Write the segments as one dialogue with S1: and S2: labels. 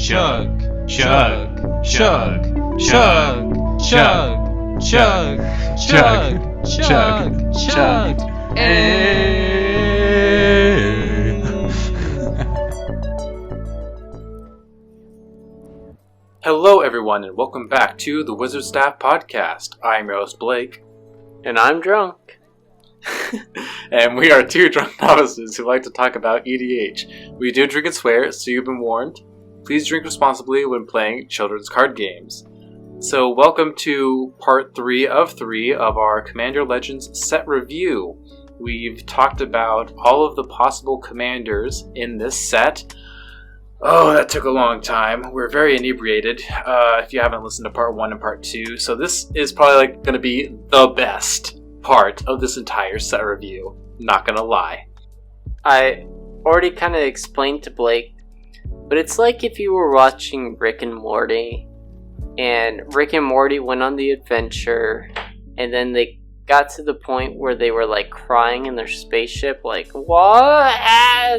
S1: chug, chug, chug, chug, chug, chug, chug, chug, chug,
S2: Hello everyone and welcome back to the Wizard Staff Podcast. I'm your host Blake.
S3: And I'm drunk.
S2: And we are two drunk novices who like to talk about EDH. We do drink and swear, so you've been warned. Please drink responsibly when playing children's card games. So welcome to part 3 of our Commander Legends set review. We've talked about all of the possible commanders in this set. Oh, that took a long time. We're very inebriated, if you haven't listened to part 1 and part 2. So this is probably going to be the best part of this entire set review. Not gonna lie.
S3: I already kind of explained to Blake, but it's like if you were watching Rick and Morty, and Rick and Morty went on the adventure, and then they got to the point where they were like crying in their spaceship, like, what?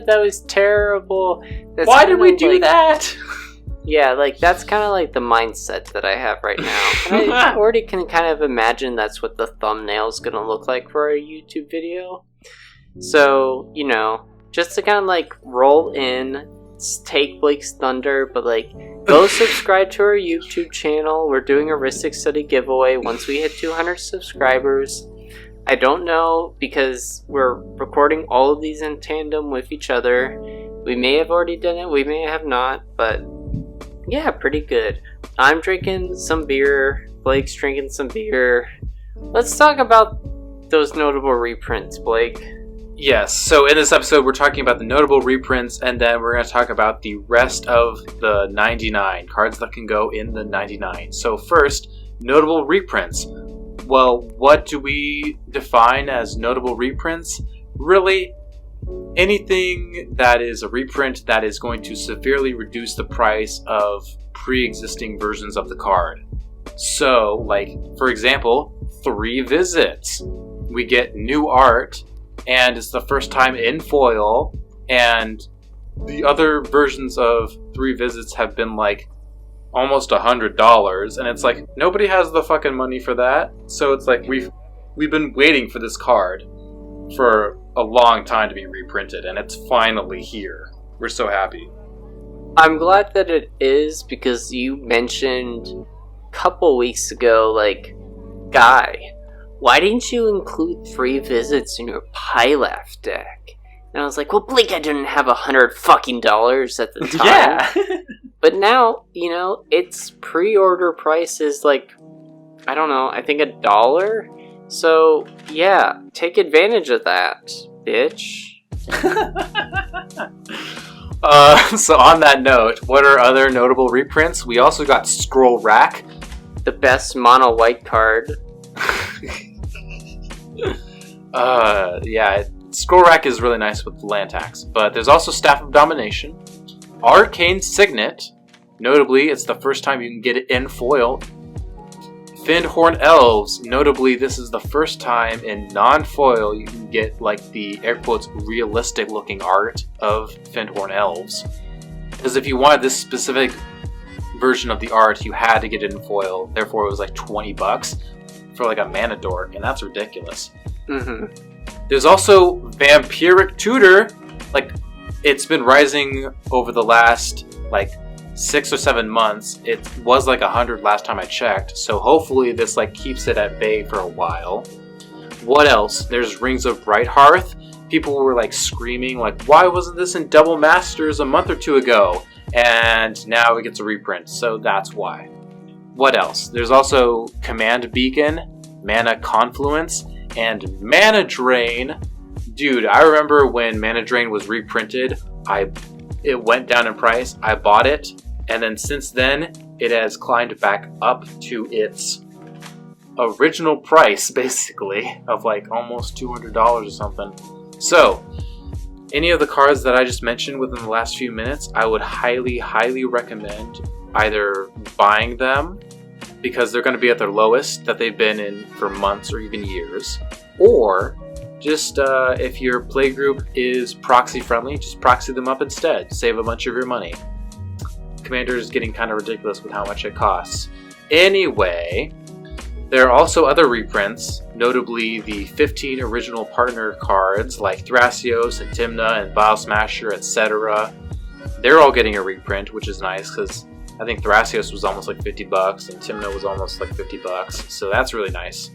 S3: That was terrible.
S2: Why did we do that?
S3: Yeah, like, that's kind of like the mindset that I have right now. And I already can kind of imagine that's what the thumbnail's gonna look like for a YouTube video. So, you know, just to kind of like roll in, take Blake's thunder, but like, go subscribe to our YouTube channel. We're doing a Ristic Study giveaway once we hit 200 subscribers. I don't know, because we're recording all of these in tandem with each other. We may have already done it, we may have not, but yeah, pretty good. I'm drinking some beer, Blake's drinking some beer. Let's talk about those notable reprints, Blake.
S2: Yes, so in this episode we're talking about the notable reprints, and then we're going to talk about the rest of the 99 cards that can go in the 99. So first, notable reprints. Well, what do we define as notable reprints? Really, anything that is a reprint that is going to severely reduce the price of pre-existing versions of the card. So, like, for example, 3 Visits. We get new art, and it's the first time in foil, and the other versions of 3 Visits have been like almost $100, and it's like, nobody has the fucking money for that. So it's like, we've been waiting for this card for a long time to be reprinted, and it's finally here. We're so happy.
S3: I'm glad that it is, because you mentioned a couple weeks ago, like, Guy, why didn't you include 3 Visits in your Pilaf deck? And I was like, well, Blake, I didn't have $100 fucking dollars at the time.
S2: Yeah.
S3: But now, you know, its pre-order price is like, I don't know, I think $1. So, yeah, take advantage of that, bitch.
S2: So on that note, what are other notable reprints? We also got Scroll Rack.
S3: The best mono white card.
S2: Yeah, Scroll Rack is really nice with land tax. But there's also Staff of Domination. Arcane Signet. Notably, it's the first time you can get it in foil. Findhorn Elves. Notably, this is the first time in non-foil you can get, like, the, air quotes, realistic-looking art of Findhorn Elves. Because if you wanted this specific version of the art, you had to get it in foil. Therefore, it was like $20 for, like, a mana dork, and that's ridiculous.
S3: Mm-hmm.
S2: There's also Vampiric Tutor. Like, it's been rising over the last, like, 6 or 7 months. It was like 100 last time I checked, so hopefully this like keeps it at bay for a while. What else? There's Rings of Brighthearth. People were like screaming like, why wasn't this in Double Masters a month or 2 ago? And now it gets a reprint, so that's why. What else? There's also Command Beacon, Mana Confluence, and Mana Drain. Dude, I remember when Mana Drain was reprinted, it went down in price. I bought it, and then since then, it has climbed back up to its original price, basically, of like almost $200 or something. So, any of the cards that I just mentioned within the last few minutes, I would highly, highly recommend either buying them, because they're going to be at their lowest that they've been in for months or even years, or just if your playgroup is proxy friendly, just proxy them up instead. Save a bunch of your money. Commander is getting kind of ridiculous with how much it costs. Anyway, there are also other reprints, notably the 15 original partner cards like Thrasios and Tymna and Bile Smasher, etc. They're all getting a reprint, which is nice because I think Thrasios was almost like $50 and Tymna was almost like $50, so that's really nice.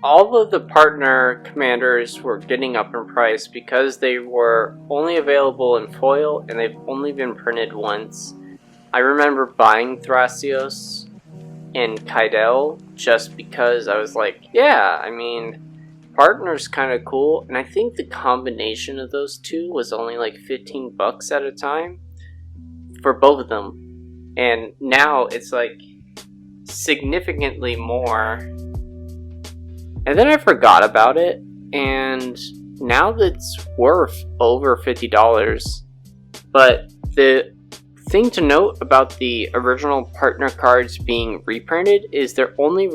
S3: All of the partner commanders were getting up in price because they were only available in foil and they've only been printed once. I remember buying Thrasios and Kaidel just because I was like, yeah, I mean, partner's kind of cool, and I think the combination of those two was only like $15 at a time for both of them, and now it's like significantly more. And then I forgot about it, and now that's worth over $50. But the thing to note about the original partner cards being reprinted is they're only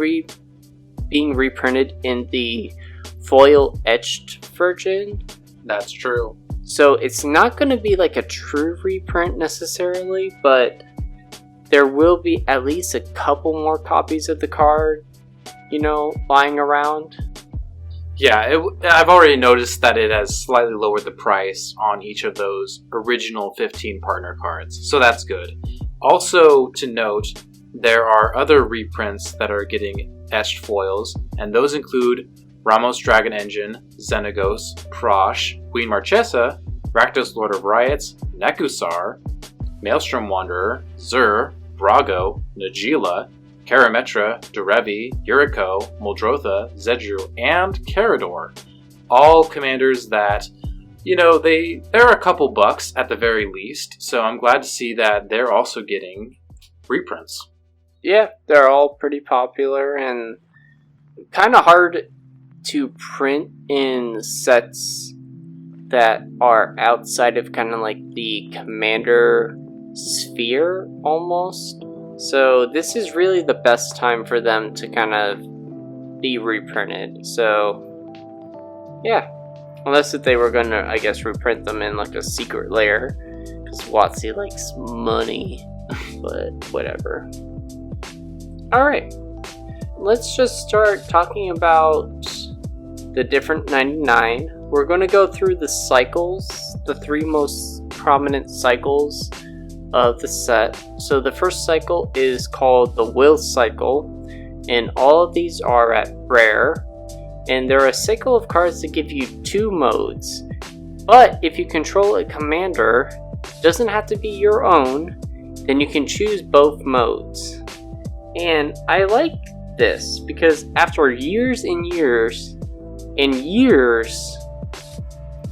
S3: being reprinted in the foil etched version.
S2: That's true.
S3: So it's not going to be like a true reprint necessarily, but there will be at least a couple more copies of the card, you know, lying around.
S2: Yeah, I've already noticed that it has slightly lowered the price on each of those original 15 partner cards, so that's good. Also to note, there are other reprints that are getting etched foils, and those include Ramos Dragon Engine, Xenagos, Prosh, Queen Marchesa, Rakdos Lord of Riots, Nekusar, Maelstrom Wanderer, Zur, Brago, Najila, Karametra, Derevi, Yuriko, Muldrotha, Zedru, and Curator. All commanders that, you know, they're a couple bucks at the very least, so I'm glad to see that they're also getting reprints.
S3: Yeah, they're all pretty popular and kind of hard to print in sets that are outside of kind of like the commander sphere almost. So this is really the best time for them to kind of be reprinted. So yeah, unless if they were going to, I guess, reprint them in like a secret layer, because WotC likes money, but whatever. Alright, let's just start talking about the different 99. We're going to go through the cycles, the three most prominent cycles of the set. So the first cycle is called the Will Cycle, and all of these are at rare, and they're a cycle of cards that give you 2 modes. But if you control a commander, doesn't have to be your own, then you can choose both modes. And I like this because after years and years and years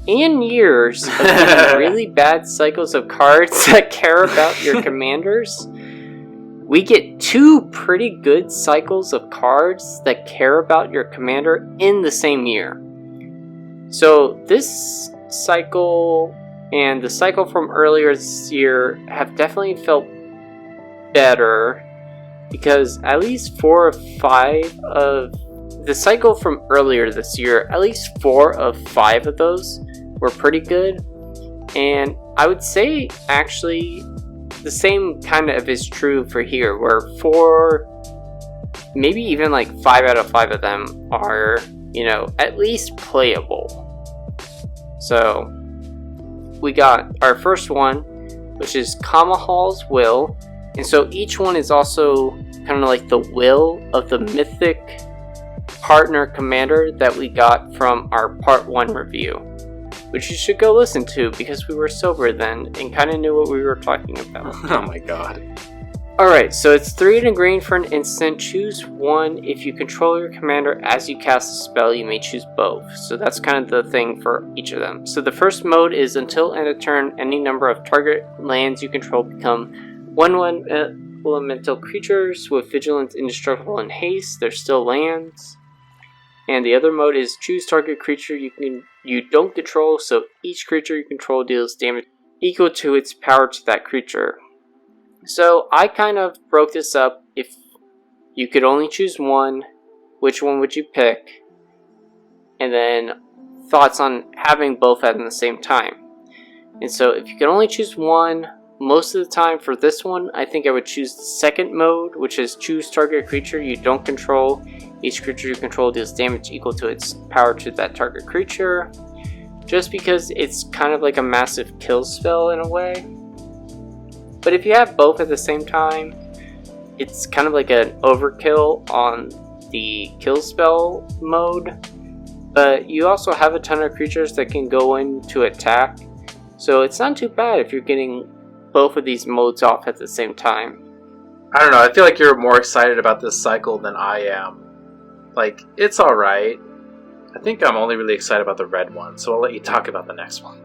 S3: and years of these really bad cycles of cards that care about your commanders, we get 2 pretty good cycles of cards that care about your commander in the same year. So this cycle and the cycle from earlier this year have definitely felt better, because at least 4 or 5 of the cycle from earlier this year, at least 4 of 5 of those were pretty good. And I would say actually the same kind of is true for here, where 4, maybe even like 5 out of 5 of them are, you know, at least playable. So we got our first one, which is Kamahal's Will. And so each one is also kind of like the will of the mythic partner commander that we got from our part 1 review, which you should go listen to because we were sober then and kind of knew what we were talking about.
S2: Oh my god.
S3: Alright, so it's 3 and a green for an instant. Choose one. If you control your commander as you cast a spell, you may choose both. So that's kind of the thing for each of them. So the first mode is until end of turn, any number of target lands you control become 1/1 elemental creatures with vigilance, indestructible, and haste. They're still lands. And the other mode is choose target creature you don't control, so each creature you control deals damage equal to its power to that creature. So I kind of broke this up. If you could only choose one, which one would you pick? And then thoughts on having both at the same time. And so if you can only choose one, most of the time for this one, I think I would choose the second mode, which is choose target creature you don't control. Each creature you control deals damage equal to its power to that target creature. Just because it's kind of like a massive kill spell in a way. But if you have both at the same time, it's kind of like an overkill on the kill spell mode. But you also have a ton of creatures that can go in to attack. So it's not too bad if you're getting both of these modes off at the same time.
S2: I don't know, I feel like you're more excited about this cycle than I am. Like, it's alright. I think I'm only really excited about the red one, so I'll let you talk about the next one.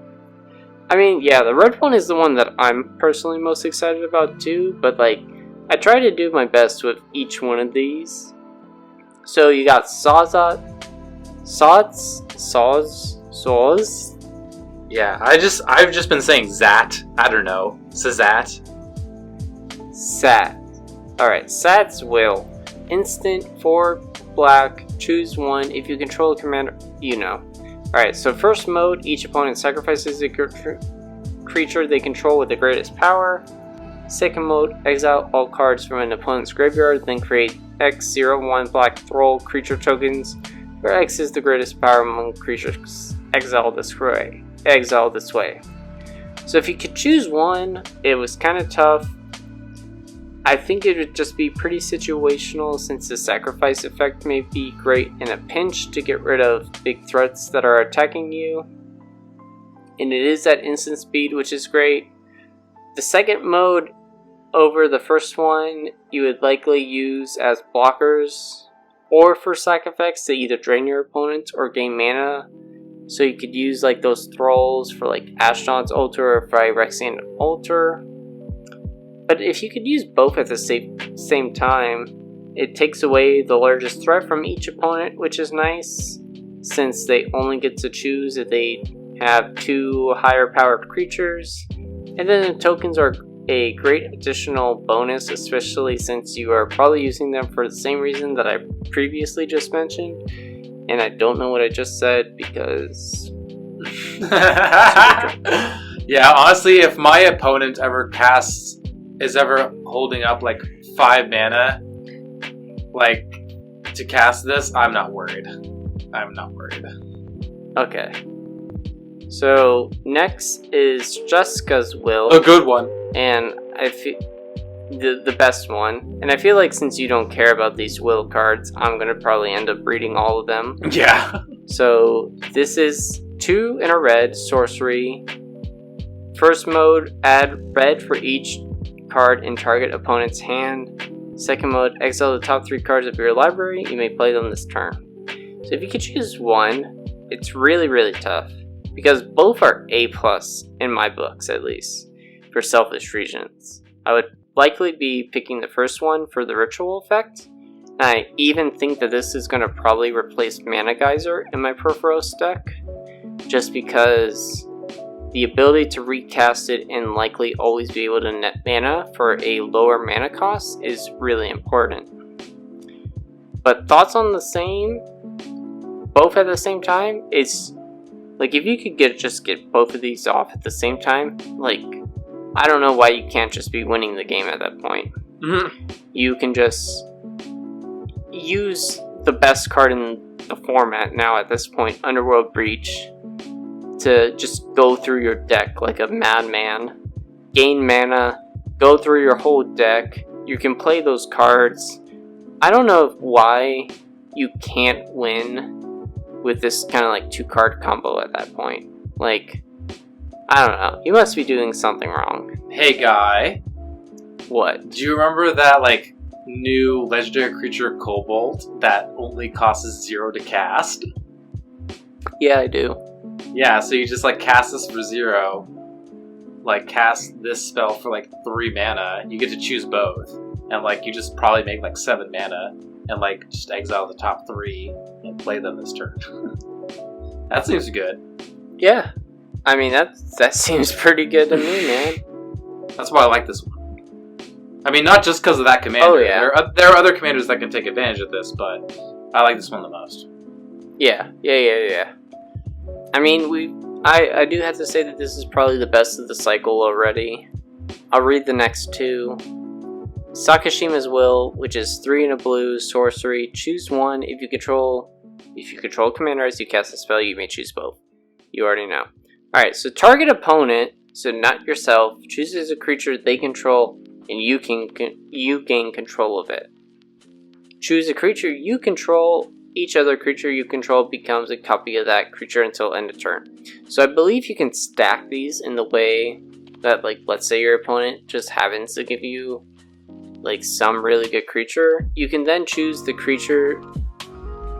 S3: I mean, yeah, the red one is the one that I'm personally most excited about too, but like, I try to do my best with each one of these. So you got Saws.
S2: Yeah, I've just been saying Zat. I don't know. Sazat.
S3: Sat. Alright, Sat's Will. Instant, 4 black, choose one. If you control a commander, you know. Alright, so first mode, each opponent sacrifices a creature they control with the greatest power. Second mode, exile all cards from an opponent's graveyard, then create X01 black thrall creature tokens, where X is the greatest power among creatures exiled this way. So if you could choose one, it was kind of tough. I think it would just be pretty situational since the sacrifice effect may be great in a pinch to get rid of big threats that are attacking you. And it is at instant speed, which is great. The second mode over the first one, you would likely use as blockers or for sack effects to either drain your opponent or gain mana. So you could use like those thralls for like Ashnod's Altar or Phyrexian Altar. But if you could use both at the same time, it takes away the largest threat from each opponent, which is nice, since they only get to choose if they have 2 higher powered creatures. And then the tokens are a great additional bonus, especially since you are probably using them for the same reason that I previously just mentioned. And I don't know what I just said because...
S2: Yeah, honestly, if my opponent is ever holding up like 5 mana, like, to cast this, I'm not worried.
S3: Okay. So, next is Jessica's Will.
S2: A good one.
S3: And I feel the best one. And I feel like since you don't care about these will cards, I'm gonna probably end up reading all of them.
S2: Yeah.
S3: So this is 2 in a red sorcery. First mode, add red for each card in target opponent's hand. Second mode, exile the top 3 cards of your library. You may play them this turn. So if you could choose one, it's really, really tough. Because both are A+ in my books, at least, for selfish reasons. I would likely be picking the first one for the ritual effect. And I even think that this is going to probably replace Mana Geyser in my Perforos deck. Just because the ability to recast it and likely always be able to net mana for a lower mana cost is really important. But thoughts on the same, both at the same time, is like if you could just get both of these off at the same time, like I don't know why you can't just be winning the game at that point.
S2: Mm-hmm.
S3: You can just use the best card in the format now at this point, Underworld Breach, to just go through your deck like a madman, gain mana, go through your whole deck. You can play those cards. I don't know why you can't win with this kind of like 2-card combo at that point. Like, I don't know. You must be doing something wrong.
S2: Hey, guy.
S3: What?
S2: Do you remember that, like, new legendary creature Kobold that only costs 0 to cast?
S3: Yeah, I do.
S2: Yeah, so you just, like, cast this for 0. Like, cast this spell for, like, 3 mana. You get to choose both. And, like, you just probably make, like, 7 mana. And, like, just exile the top 3 and play them this turn. That seems good.
S3: Yeah. I mean, that seems pretty good to me, man.
S2: That's why I like this one. I mean, not just because of that commander.
S3: Oh, yeah.
S2: There are other commanders that can take advantage of this, but I like this one the most.
S3: Yeah. I mean, I do have to say that this is probably the best of the cycle already. I'll read the next two. Sakashima's Will, which is 3 and a blue, sorcery. Choose one. If you control a commander as you cast a spell, you may choose both. You already know. Alright, so target opponent, so not yourself, chooses a creature they control, and you gain control of it. Choose a creature you control. Each other creature you control becomes a copy of that creature until end of turn. So I believe you can stack these in the way that, like, let's say your opponent just happens to give you, like, some really good creature. You can then choose the creature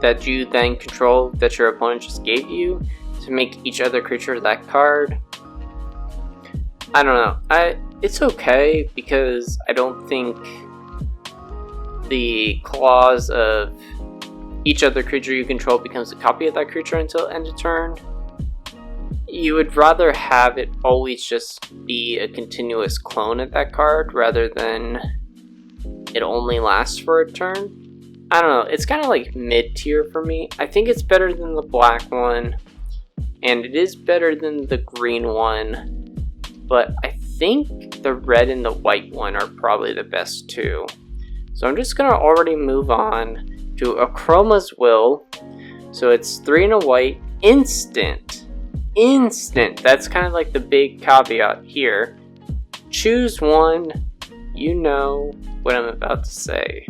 S3: that you then control that your opponent just gave you to make each other creature that card. I don't know. It's okay because I don't think the clause of each other creature you control becomes a copy of that creature until end of turn. You would rather have it always just be a continuous clone of that card rather than it only lasts for a turn. I don't know, it's kind of like mid-tier for me. I think it's better than the black one, and it is better than the green one, but I think the red and the white one are probably the best too. So I'm just going to already move on to Akroma's Will. So it's 3 and a white, instant. That's kind of like the big caveat here. Choose one. You know what I'm about to say.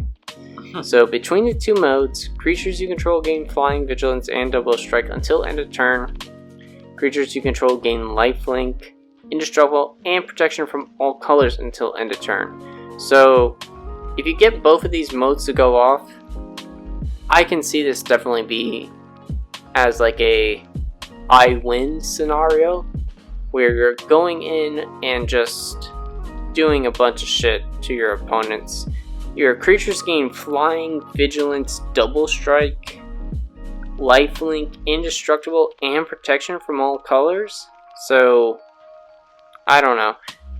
S3: So between the two modes, creatures you control gain flying, vigilance, and double strike until end of turn. Creatures you control gain lifelink, indestructible, and protection from all colors until end of turn. So if you get both of these modes to go off, I can see this definitely be as like a I win scenario where you're going in and just doing a bunch of shit to your opponents. Your creatures gain flying, vigilance, double strike, lifelink, indestructible, and protection from all colors. So I don't know.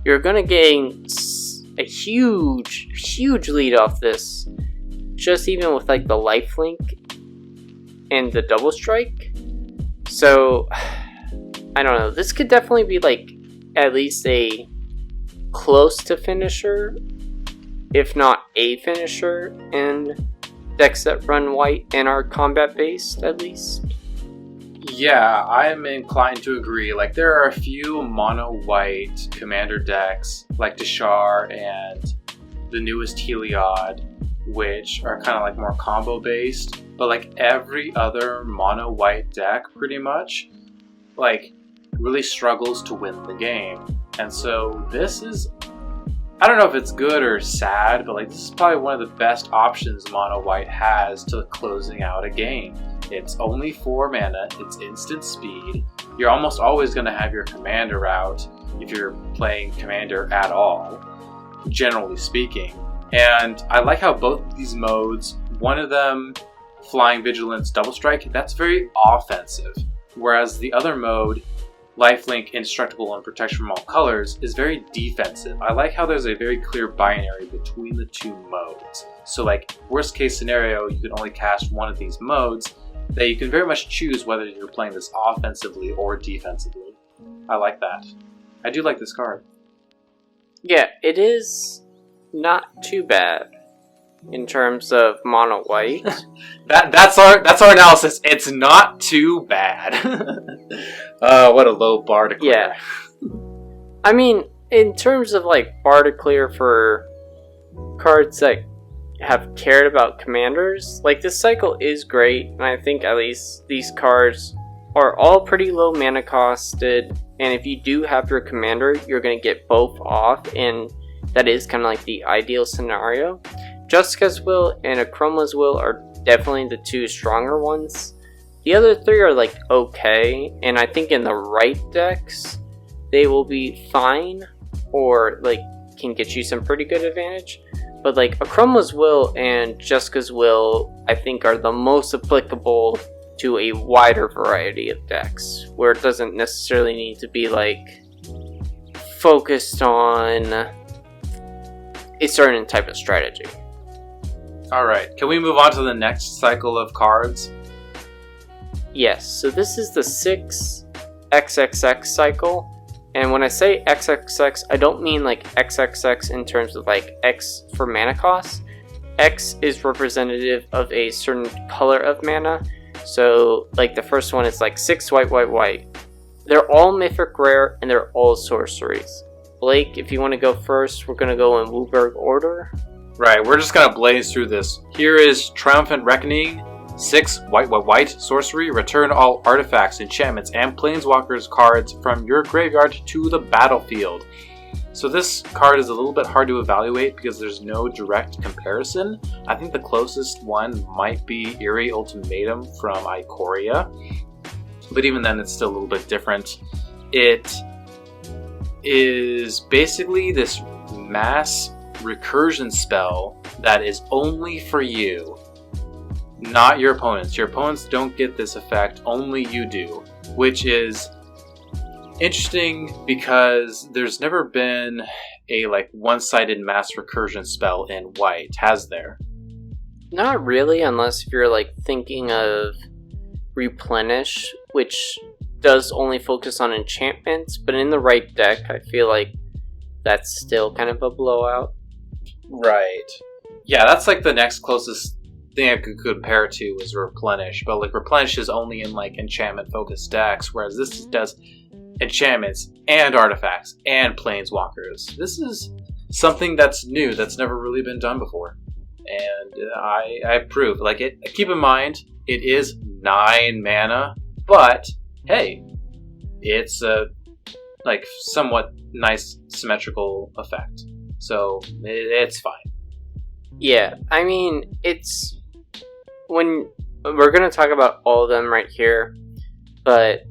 S3: You're gonna gain a huge lead off this. Just even with like the lifelink and the double strike. So I don't know. This could definitely be like at least a close to finisher, if not a finisher, in decks that run white and are combat based at least.
S2: Yeah, I'm inclined to agree. Like, there are a few mono-white commander decks, like Deshar and the newest Heliod, which are kind of like more combo-based. But like every other mono-white deck, pretty much, like, really struggles to win the game. And so this is, I don't know if it's good or sad, but like this is probably one of the best options mono-white has to closing out a game. It's only 4 mana, it's instant speed. You're almost always going to have your commander out if you're playing commander at all, generally speaking. And I like how both of these modes, one of them, Flying Vigilance Double Strike, that's very offensive. Whereas the other mode, Lifelink, Indestructible, and Protection from All Colors, is very defensive. I like how there's a very clear binary between the two modes. So like, worst case scenario, you can only cast one of these modes, that you can very much choose whether you're playing this offensively or defensively. I like that. I do like this card.
S3: Yeah, it is not too bad in terms of mono white.
S2: That's our analysis. It's not too bad. What a low bar to clear.
S3: Yeah. I mean, in terms of like bar to clear for cards that have cared about commanders, like this cycle is great, and I think at least these cards are all pretty low mana costed, and if you do have your commander, you're going to get both off, and that is kind of like the ideal scenario. Justica's Will and Akroma's Will are definitely the two stronger ones. The other three are like okay, and I think in the right decks they will be fine, or like can get you some pretty good advantage. But like Akroma's Will and Justica's Will, I think, are the most applicable to a wider variety of decks, where it doesn't necessarily need to be like focused on a certain type of strategy.
S2: Alright, can we move on to the next cycle of cards?
S3: Yes, so this is the 6 XXX cycle, And when I say XXX, I don't mean like XXX in terms of like X for mana cost. X is representative of a certain color of mana. So like the first one is like 6 white, white, white. They're all mythic rare and they're all sorceries. Blake, if you want to go first, we're going to go in Wooburg order.
S2: Right, we're just going to blaze through this. Here is Triumphant Reckoning. 6 white, white, white sorcery. Return all artifacts, enchantments, and planeswalkers cards from your graveyard to the battlefield. So this card is a little bit hard to evaluate because there's no direct comparison. I think the closest one might be Eerie Ultimatum from Ikoria, but even then it's still a little bit different. It is basically this mass recursion spell that is only for you, not your opponents. Your opponents don't get this effect, only you do, which is interesting because there's never been a like one-sided mass recursion spell in white, has there?
S3: Not really, unless if you're like thinking of Replenish, which does only focus on enchantments, but in the right deck, I feel like that's still kind of a blowout.
S2: Right. Yeah, that's like the next closest thing I could compare it to is Replenish, but like Replenish is only in like enchantment focused decks, whereas this does enchantments and artifacts and planeswalkers. This is something that's new, that's never really been done before, and I approve. Like it. Keep in mind, it is 9 mana, but hey, it's a like somewhat nice symmetrical effect, so it's fine.
S3: Yeah, I mean, it's when we're going to talk about all of them right here, but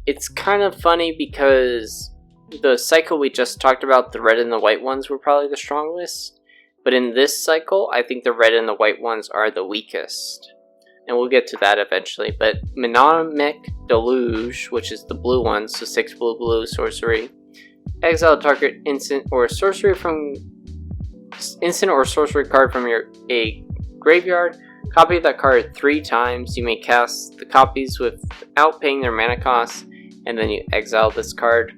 S3: it's kind of funny because the cycle we just talked about, the red and the white ones were probably the strongest, but in this cycle, I think the red and the white ones are the weakest, and we'll get to that eventually. But Mnemonic Deluge, which is the blue one, so 6 blue blue sorcery, exile target instant or sorcery card from a graveyard. Copy that card 3 times. You may cast the copies without paying their mana cost, and then you exile this card.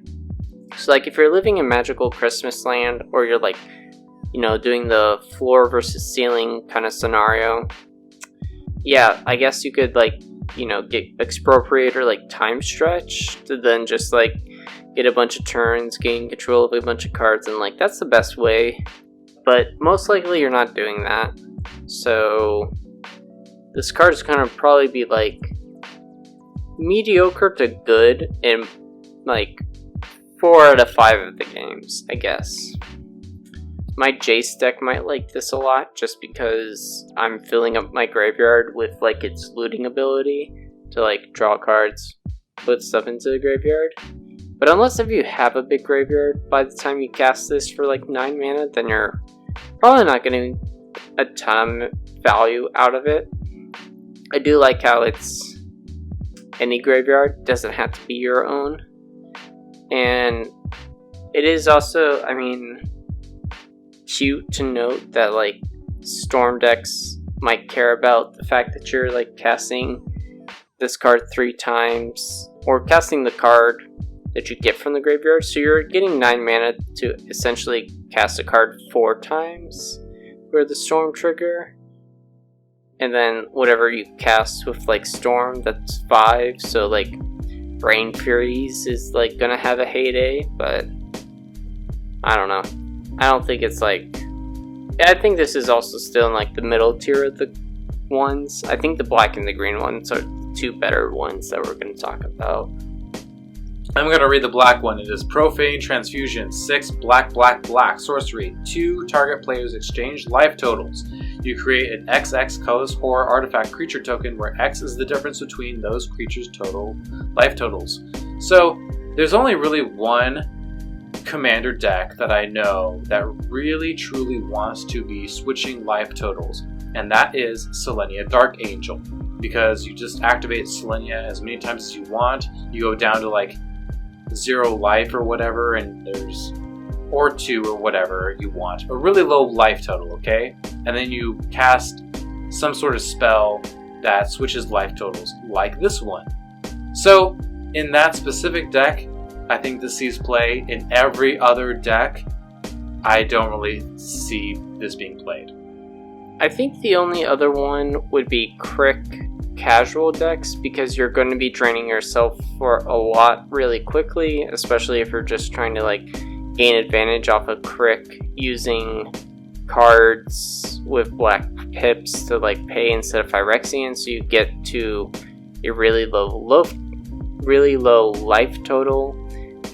S3: So like if you're living in Magical Christmas Land, or you're like, you know, doing the floor versus ceiling kind of scenario, yeah, I guess you could like, you know, get Expropriate or like Time Stretch to then just like get a bunch of turns, gain control of a bunch of cards, and like that's the best way. But most likely you're not doing that. So this card is going to probably be like mediocre to good in like 4 out of 5 of the games, I guess. My Jace deck might like this a lot just because I'm filling up my graveyard with like its looting ability to like draw cards, put stuff into the graveyard. But unless if you have a big graveyard, by the time you cast this for like 9 mana, then you're probably not getting a ton of value out of it. I do like how it's any graveyard, doesn't have to be your own. And it is also, I mean, cute to note that like Storm decks might care about the fact that you're like casting this card 3 times, or casting the card that you get from the graveyard. So you're getting 9 mana to essentially cast a card 4 times for the Storm trigger. And then whatever you cast with like Storm, that's 5. So like Brain Furies is like gonna have a heyday, but I don't know. I don't think it's like... I think this is also still in like the middle tier of the ones. I think the black and the green ones are the 2 better ones that we're gonna talk about.
S2: I'm going to read the black one. It is Profane Transfusion, 6 black, black, black sorcery. 2 target players exchange life totals. You create an XX colorless horror artifact creature token where X is the difference between those creatures' total life totals. So there's only really one commander deck that I know that really truly wants to be switching life totals, and that is Selenia Dark Angel. Because you just activate Selenia as many times as you want. You go down to like 0 life or whatever, and there's or 2 or whatever you want, a really low life total, okay? And then you cast some sort of spell that switches life totals, like this one. So in that specific deck, I think this sees play in every other deck. I don't really see this being played.
S3: I think the only other one would be Crick casual decks, because you're going to be draining yourself for a lot really quickly, especially if you're just trying to like gain advantage off of Crick using cards with black pips to like pay instead of Phyrexian, so you get to a really low life total,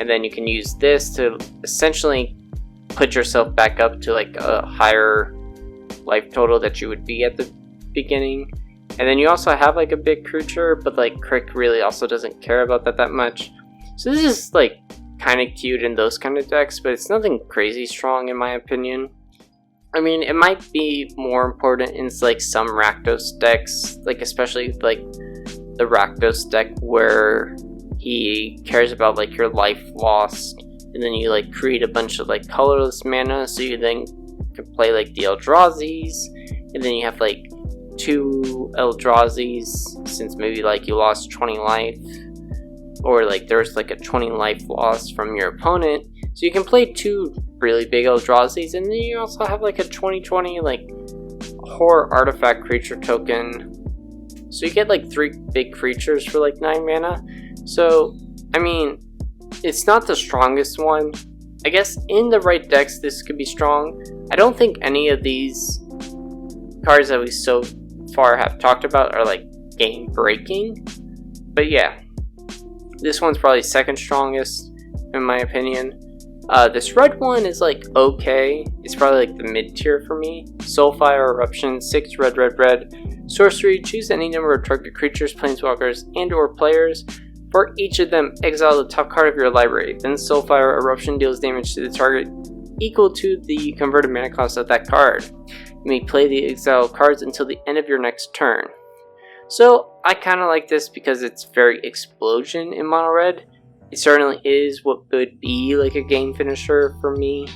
S3: and then you can use this to essentially put yourself back up to like a higher life total that you would be at the beginning. And then you also have like a big creature, but like Crick really also doesn't care about that much. So this is like kind of cute in those kind of decks, but it's nothing crazy strong in my opinion. I mean, it might be more important in like some Rakdos decks, like especially like the Rakdos deck where he cares about like your life lost, and then you like create a bunch of like colorless mana, so you then can play like the Eldrazi's, and then you have like 2 Eldrazi's since maybe like you lost 20 life, or like there's like a 20 life loss from your opponent, so you can play 2 really big Eldrazi's, and then you also have like a 20/20 like horror artifact creature token, so you get like 3 big creatures for like 9 mana. So I mean, it's not the strongest one. I guess in the right decks this could be strong. I don't think any of these cards that we so far have talked about are like game breaking, but yeah, this one's probably second strongest in my opinion. This red one is like okay, it's probably like the mid tier for me. Soulfire Eruption, 6 red, sorcery, choose any number of target creatures, planeswalkers, and or players. For each of them, exile the top card of your library, then Soulfire Eruption deals damage to the target equal to the converted mana cost of that card. You may play the exiled cards until the end of your next turn. So I kind of like this because it's very explosion in mono red. It certainly is what could be like a game finisher for me,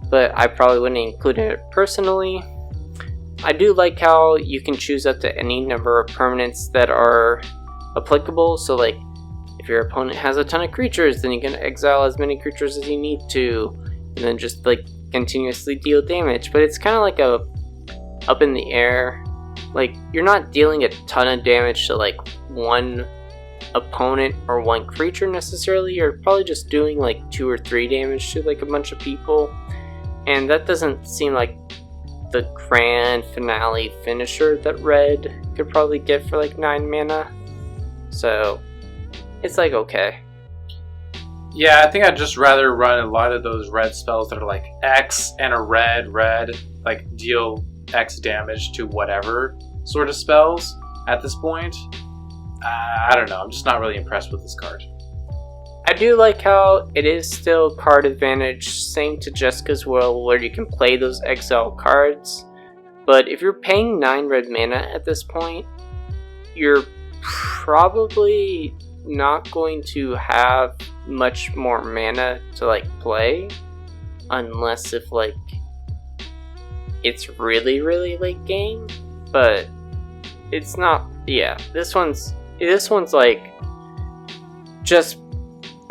S3: but I probably wouldn't include it personally. I do like how you can choose up to any number of permanents that are applicable, so like if your opponent has a ton of creatures, then you can exile as many creatures as you need to, and then just like continuously deal damage. But it's kind of like a up in the air, like you're not dealing a ton of damage to like one opponent or one creature necessarily. You're probably just doing like 2 or 3 damage to like a bunch of people, and that doesn't seem like the grand finale finisher that red could probably get for like 9 mana. So it's like okay.
S2: Yeah, I think I'd just rather run a lot of those red spells that are like X and a red, like deal X damage to whatever sort of spells at this point. I don't know, I'm just not really impressed with this card.
S3: I do like how it is still card advantage, same to Jessica's Will, where you can play those exile cards. But if you're paying 9 red mana at this point, you're probably not going to have much more mana to like play, unless if like it's really late game. But it's not. Yeah, this one's like just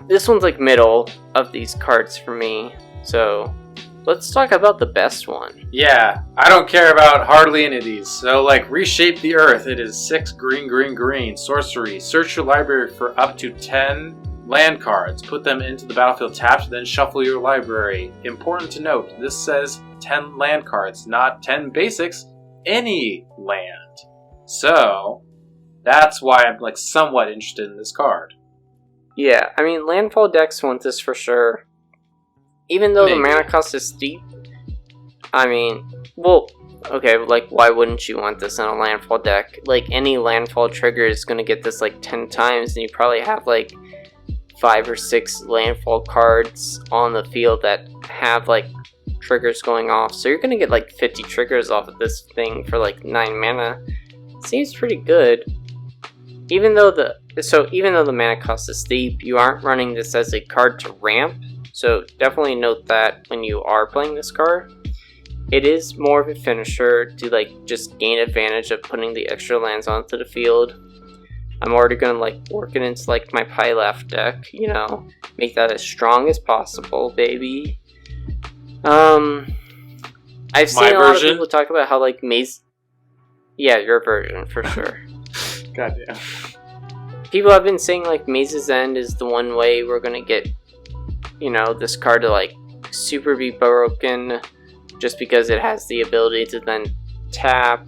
S3: this one's like middle of these cards for me. So let's talk about the best one.
S2: Yeah, I don't care about hardly any of these. So like Reshape the Earth, it is 6 green, sorcery. Search your library for up to 10 land cards. Put them into the battlefield tapped, then shuffle your library. Important to note, this says 10 land cards, not 10 basics, any land. So that's why I'm like somewhat interested in this card.
S3: Yeah, I mean landfall decks want this for sure. Even though
S2: Maybe.
S3: the mana cost is steep, I mean, well, okay, like why wouldn't you want this in a landfall deck? Like any landfall trigger is going to get this like 10 times, and you probably have like 5 or 6 landfall cards on the field that have like triggers going off. So you're going to get like 50 triggers off of this thing for like 9 mana. Seems pretty good. Even though the mana cost is steep, you aren't running this as a card to ramp. So definitely note that when you are playing this card. It is more of a finisher to like just gain advantage of putting the extra lands onto the field. I'm already gonna like work it into like my Pilaf deck, you know, make that as strong as possible, baby. I've seen a lot of people talk about how like Maze. Yeah, your version for sure.
S2: Goddamn.
S3: People have been saying like Maze's End is the one way we're gonna get, you know, this card to like super be broken, just because it has the ability to then tap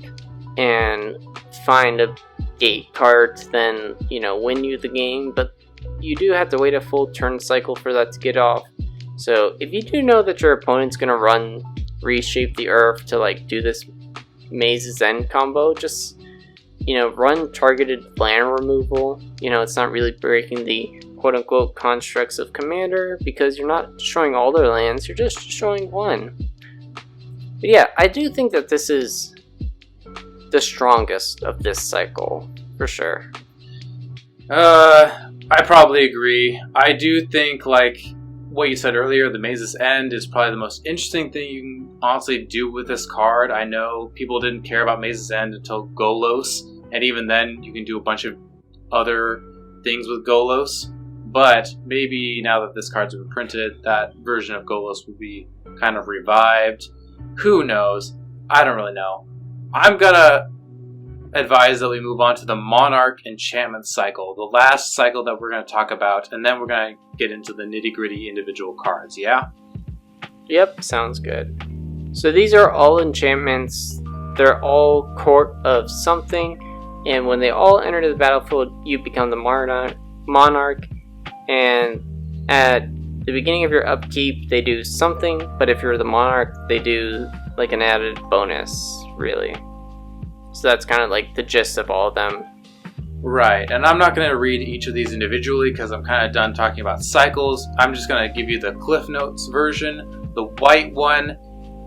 S3: and find a gate card to then, you know, win you the game. But you do have to wait a full turn cycle for that to get off. So if you do know that your opponent's gonna run Reshape the Earth to like do this Maze's End combo, just, you know, run targeted land removal. You know, it's not really breaking the quote-unquote constructs of Commander, because you're not destroying all their lands, you're just destroying one. But yeah, I do think that this is the strongest of this cycle, for sure.
S2: I probably agree. I do think, like what you said earlier, the Maze's End is probably the most interesting thing you can honestly do with this card. I know people didn't care about Maze's End until Golos, and even then you can do a bunch of other things with Golos. But maybe now that this card's been printed, that version of Golos will be kind of revived. Who knows? I don't really know. I'm gonna advise that we move on to the Monarch Enchantment cycle, the last cycle that we're going to talk about, and then we're going to get into the nitty-gritty individual cards, yeah?
S3: Yep, sounds good. So these are all enchantments. They're all court of something, and when they all enter the battlefield, you become the Monarch, and at the beginning of your upkeep, they do something, but if you're the Monarch, they do like an added bonus, really. So that's kind of like the gist of all of them.
S2: Right, and I'm not going to read each of these individually because I'm kind of done talking about cycles. I'm just going to give you the Cliff Notes version. The white one,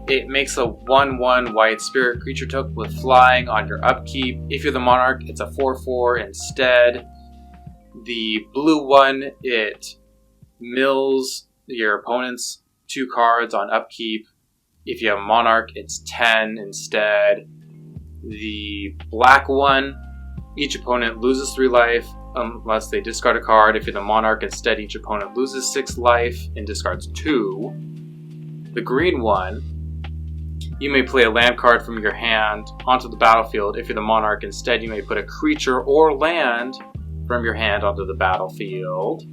S2: it makes a 1/1 white spirit creature token with flying on your upkeep. If you're the Monarch, it's a 4/4 instead. The blue one, it mills your opponent's 2 cards on upkeep. If you have a Monarch, it's 10 instead. The black one, each opponent loses 3 life unless they discard a card. If you're the Monarch, instead each opponent loses 6 life and discards 2. The green one, you may play a land card from your hand onto the battlefield. If you're the Monarch, instead you may put a creature or land from your hand onto the battlefield.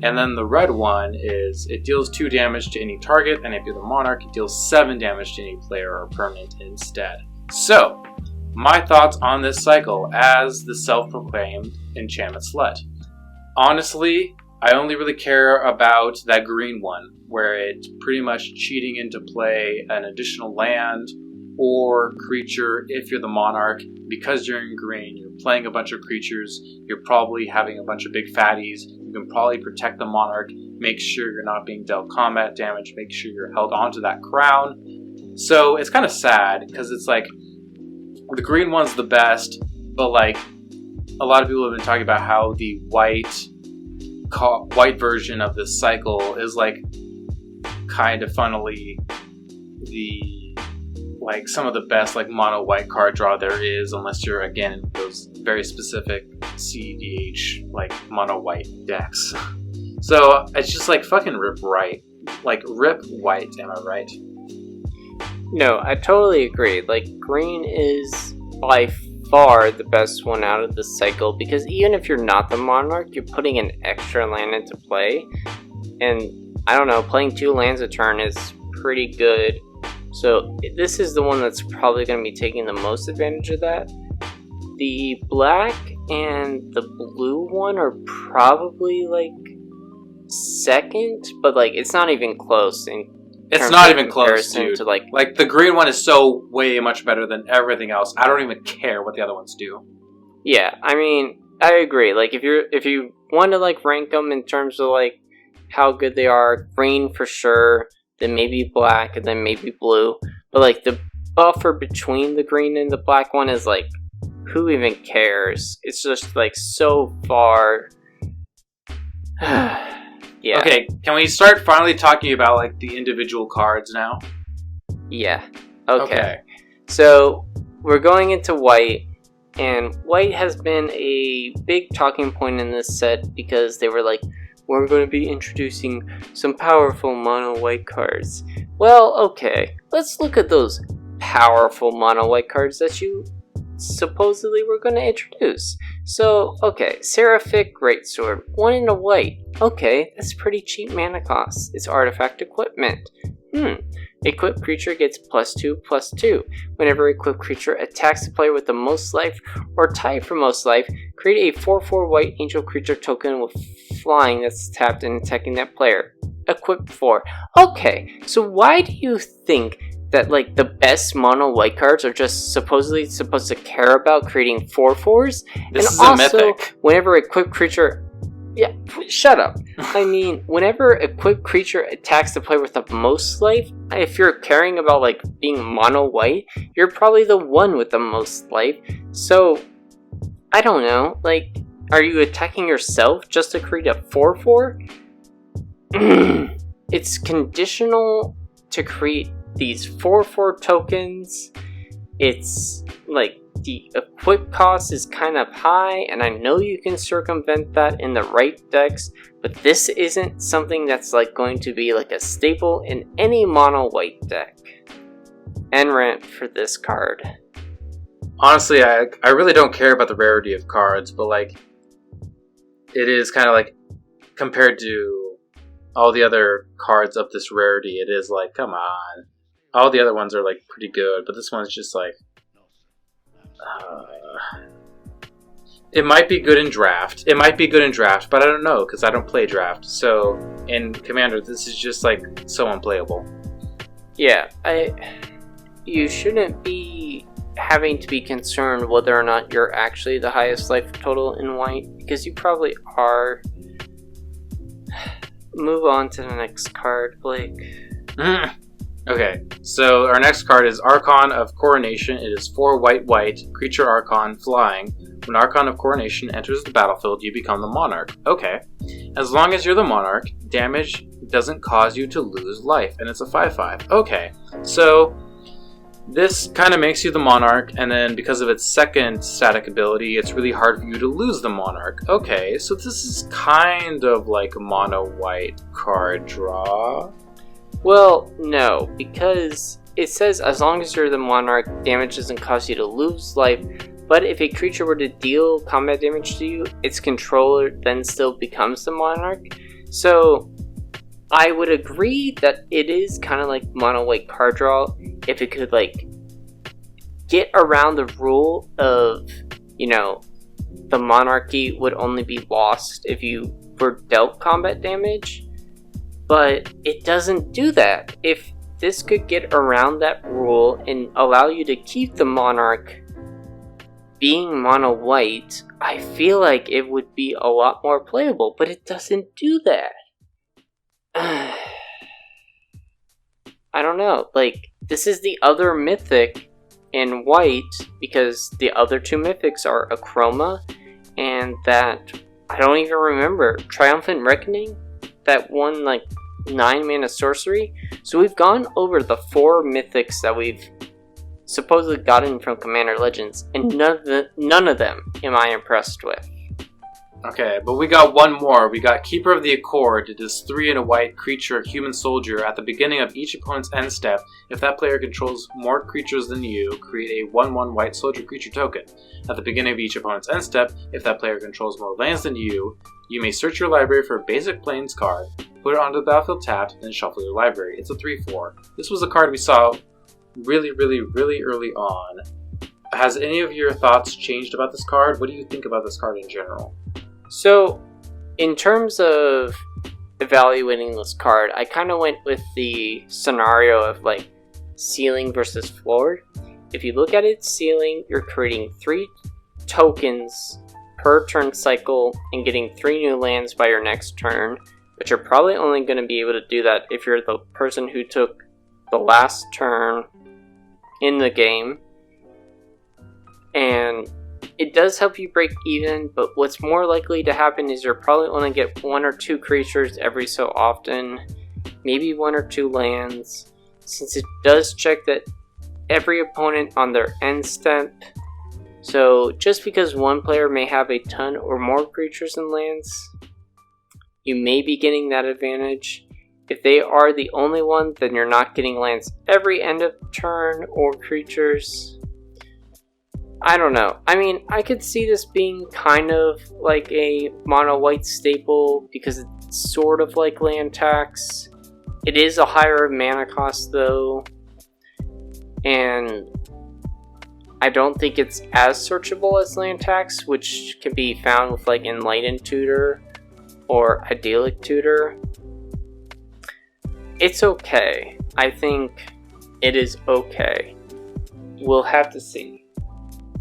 S2: And then the red one is, it deals 2 damage to any target, and if you're the Monarch, it deals 7 damage to any player or permanent instead. So, my thoughts on this cycle as the self-proclaimed enchantment slut. Honestly, I only really care about that green one, where it's pretty much cheating into play an additional land or creature if you're the Monarch. Because you're in green, you're playing a bunch of creatures, you're probably having a bunch of big fatties, you can probably protect the Monarch, make sure you're not being dealt combat damage, make sure you're held onto that crown. So it's kind of sad, because it's like, the green one's the best, but like, a lot of people have been talking about how the white version of this cycle is like kind of funnily like some of the best like mono white card draw there is, unless you're again in those very specific EDH like mono white decks. So it's just like fucking rip right, like rip white. Am I right?
S3: No, I totally agree. Like, green is by far the best one out of this cycle, because even if you're not the Monarch, you're putting an extra land into play. And, I don't know, playing 2 lands a turn is pretty good. So, this is the one that's probably going to be taking the most advantage of that. The black and the blue one are probably, like, second, but, like, it's not even close in
S2: It's not even close, dude.
S3: To like
S2: the green one is so way much better than everything else. I don't even care what the other ones do.
S3: Yeah, I mean, I agree. Like, if you want to like rank them in terms of like how good they are, green for sure, then maybe black, and then maybe blue. But like the buffer between the green and the black one is like, who even cares? It's just like so far. Yeah.
S2: Okay, can we start finally talking about like the individual cards now?
S3: Yeah. Okay. So we're going into white, And white has been a big talking point in this set because they were like, we're going to be introducing some powerful mono white cards. Well, okay, let's look at those powerful mono white cards that you supposedly were going to introduce. So, okay, Seraphic Greatsword, 1 in a white. Okay, that's pretty cheap mana cost. It's artifact equipment. Equipped creature gets +2/+2. Whenever equipped creature attacks the player with the most life or tied for most life, create a 4/4 white angel creature token with flying that's tapped and attacking that player. Equipped 4. Okay, so why do you think that like the best mono white cards are just supposedly supposed to care about creating 4/4s?
S2: This is
S3: also,
S2: a mythic.
S3: whenever equipped creature... Yeah, shut up. I mean, whenever equipped creature attacks the player with the most life, if you're caring about like being mono white, you're probably the one with the most life. So, I don't know, like, are you attacking yourself just to create a 4/4? It's conditional to create these 4/4 tokens. It's like the equip cost is kind of high, and I know you can circumvent that in the right decks, but this isn't something that's like going to be like a staple in any mono white deck. End rant for this card.
S2: Honestly, I really don't care about the rarity of cards, but like, it is kind of like, compared to all the other cards of this rarity, it is like, come on. All the other ones are like pretty good, but this one's just like, it might be good in draft. It might be good in draft, but I don't know because I don't play draft. So in Commander, this is just like so unplayable.
S3: Yeah, you shouldn't be having to be concerned whether or not you're actually the highest life total in white, because you probably are. Move on to the next card, Blake.
S2: Okay, so our next card is Archon of Coronation. It is 4 white, creature Archon, flying. When Archon of Coronation enters the battlefield, you become the Monarch. Okay, as long as you're the Monarch, damage doesn't cause you to lose life, and it's a 5/5. Okay, so this kind of makes you the Monarch, and then because of its second static ability, it's really hard for you to lose the Monarch. Okay, so this is kind of like a mono-white card draw.
S3: Well, no, because it says as long as you're the Monarch, damage doesn't cause you to lose life, but if a creature were to deal combat damage to you, its controller then still becomes the Monarch. So, I would agree that it is kind of like mono-white card draw if it could, like, get around the rule of, you know, the monarchy would only be lost if you were dealt combat damage. But it doesn't do that. If this could get around that rule and allow you to keep the Monarch being mono-white, I feel like it would be a lot more playable, but it doesn't do that. I don't know, like, this is the other mythic in white, because the other two mythics are Achroma, and that, I don't even remember, Triumphant Reckoning? That one, like, 9 mana sorcery. So we've gone over the 4 mythics that we've supposedly gotten from Commander Legends, and none of them am I impressed with.
S2: Okay, but we got one more. We got Keeper of the Accord. It is 3 in a white creature, human soldier. At the beginning of each opponent's end step, if that player controls more creatures than you, create a 1/1 white soldier creature token. At the beginning of each opponent's end step, if that player controls more lands than you may search your library for a basic plains card, put it onto the battlefield tapped, then shuffle your library. It's a 3/4. This was a card we saw really early on. Has any of your thoughts changed about this card? What do you think about this card in general?
S3: So, in terms of evaluating this card, I kind of went with the scenario of like ceiling versus floor. If you look at its ceiling, you're creating 3 tokens per turn cycle and getting 3 new lands by your next turn, but you're probably only going to be able to do that if you're the person who took the last turn in the game. And it does help you break even, but what's more likely to happen is you're probably only get 1 or 2 creatures every so often, maybe 1 or 2 lands, since it does check that every opponent on their end step So just because one player may have a ton or more creatures and lands, you may be getting that advantage. If they are the only one, then you're not getting lands every end of turn or creatures. I don't know. I mean, I could see this being kind of like a mono white staple because it's sort of like land tax. It is a higher mana cost though, and I don't think it's as searchable as land tax, which can be found with like Enlightened Tutor or Idyllic Tutor. It's okay. I think it is okay. We'll have to see.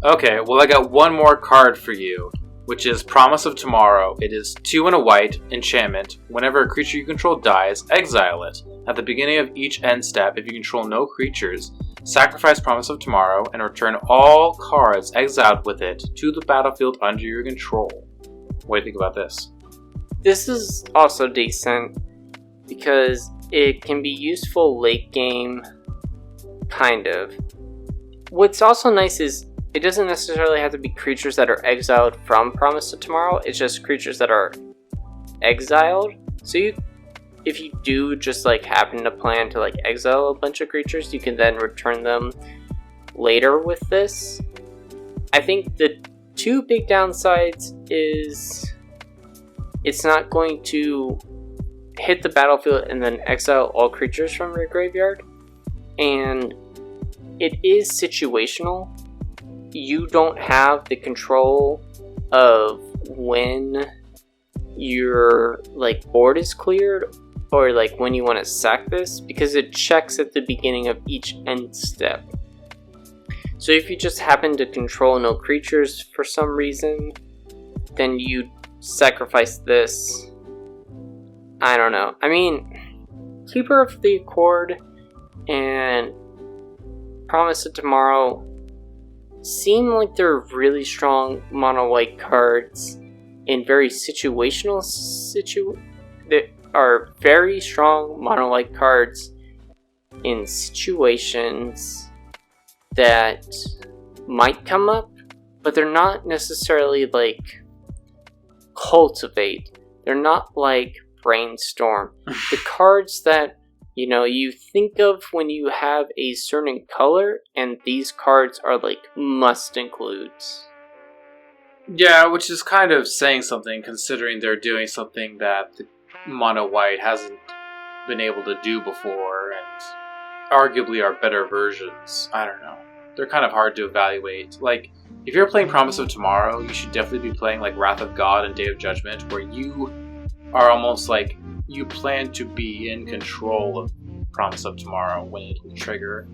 S2: Okay, well I got one more card for you, which is Promise of Tomorrow. It is 2 and a white, enchantment. Whenever a creature you control dies, exile it. At the beginning of each end step, if you control no creatures, sacrifice Promise of Tomorrow and return all cards exiled with it to the battlefield under your control. What do you think about this?
S3: This is also decent because it can be useful late game, kind of. What's also nice is it doesn't necessarily have to be creatures that are exiled from Promise of Tomorrow, it's just creatures that are exiled. So if you do just like happen to plan to like exile a bunch of creatures, you can then return them later with this. I think the two big downsides is it's not going to hit the battlefield and then exile all creatures from your graveyard, and it is situational. You don't have the control of when your like board is cleared or like when you want to sack this, because it checks at the beginning of each end step. So if you just happen to control no creatures for some reason, then you sacrifice this. I don't know. I mean, Keeper of the Accord and Promise of Tomorrow seem like they're really strong mono white cards in very situational that are very strong mono white cards in situations that might come up, but they're not necessarily like Cultivate. They're not like Brainstorm. The cards that you think of when you have a certain color, and these cards are like must includes.
S2: Yeah, which is kind of saying something considering they're doing something that the mono white hasn't been able to do before, and arguably are better versions. I don't know. They're kind of hard to evaluate. Like, if you're playing Promise of Tomorrow, you should definitely be playing like Wrath of God and Day of Judgment, where you are almost like you plan to be in control of Promise of Tomorrow when it will trigger.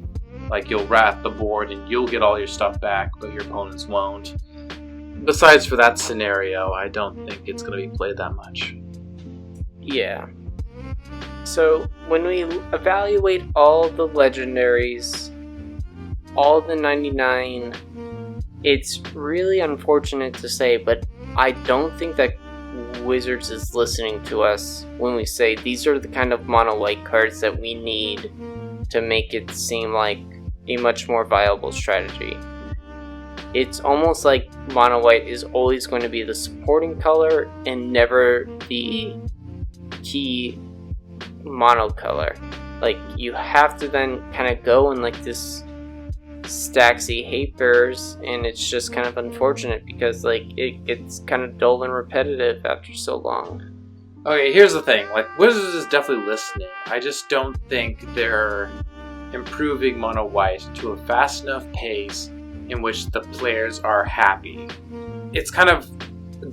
S2: Like, you'll wrath the board and you'll get all your stuff back, but your opponents won't. Besides for that scenario, I don't think it's going to be played that much.
S3: Yeah. So, when we evaluate all the legendaries, all the 99, it's really unfortunate to say, but I don't think that Wizards is listening to us when we say these are the kind of mono white cards that we need to make it seem like a much more viable strategy. It's almost like mono white is always going to be the supporting color and never the key mono color. Like, you have to then kind of go in like this Staxy hate bears, and it's just kind of unfortunate because like it gets kind of dull and repetitive after so long.
S2: Okay, here's the thing. Like, Wizards is definitely listening. I just don't think they're improving mono white to a fast enough pace in which the players are happy. It's kind of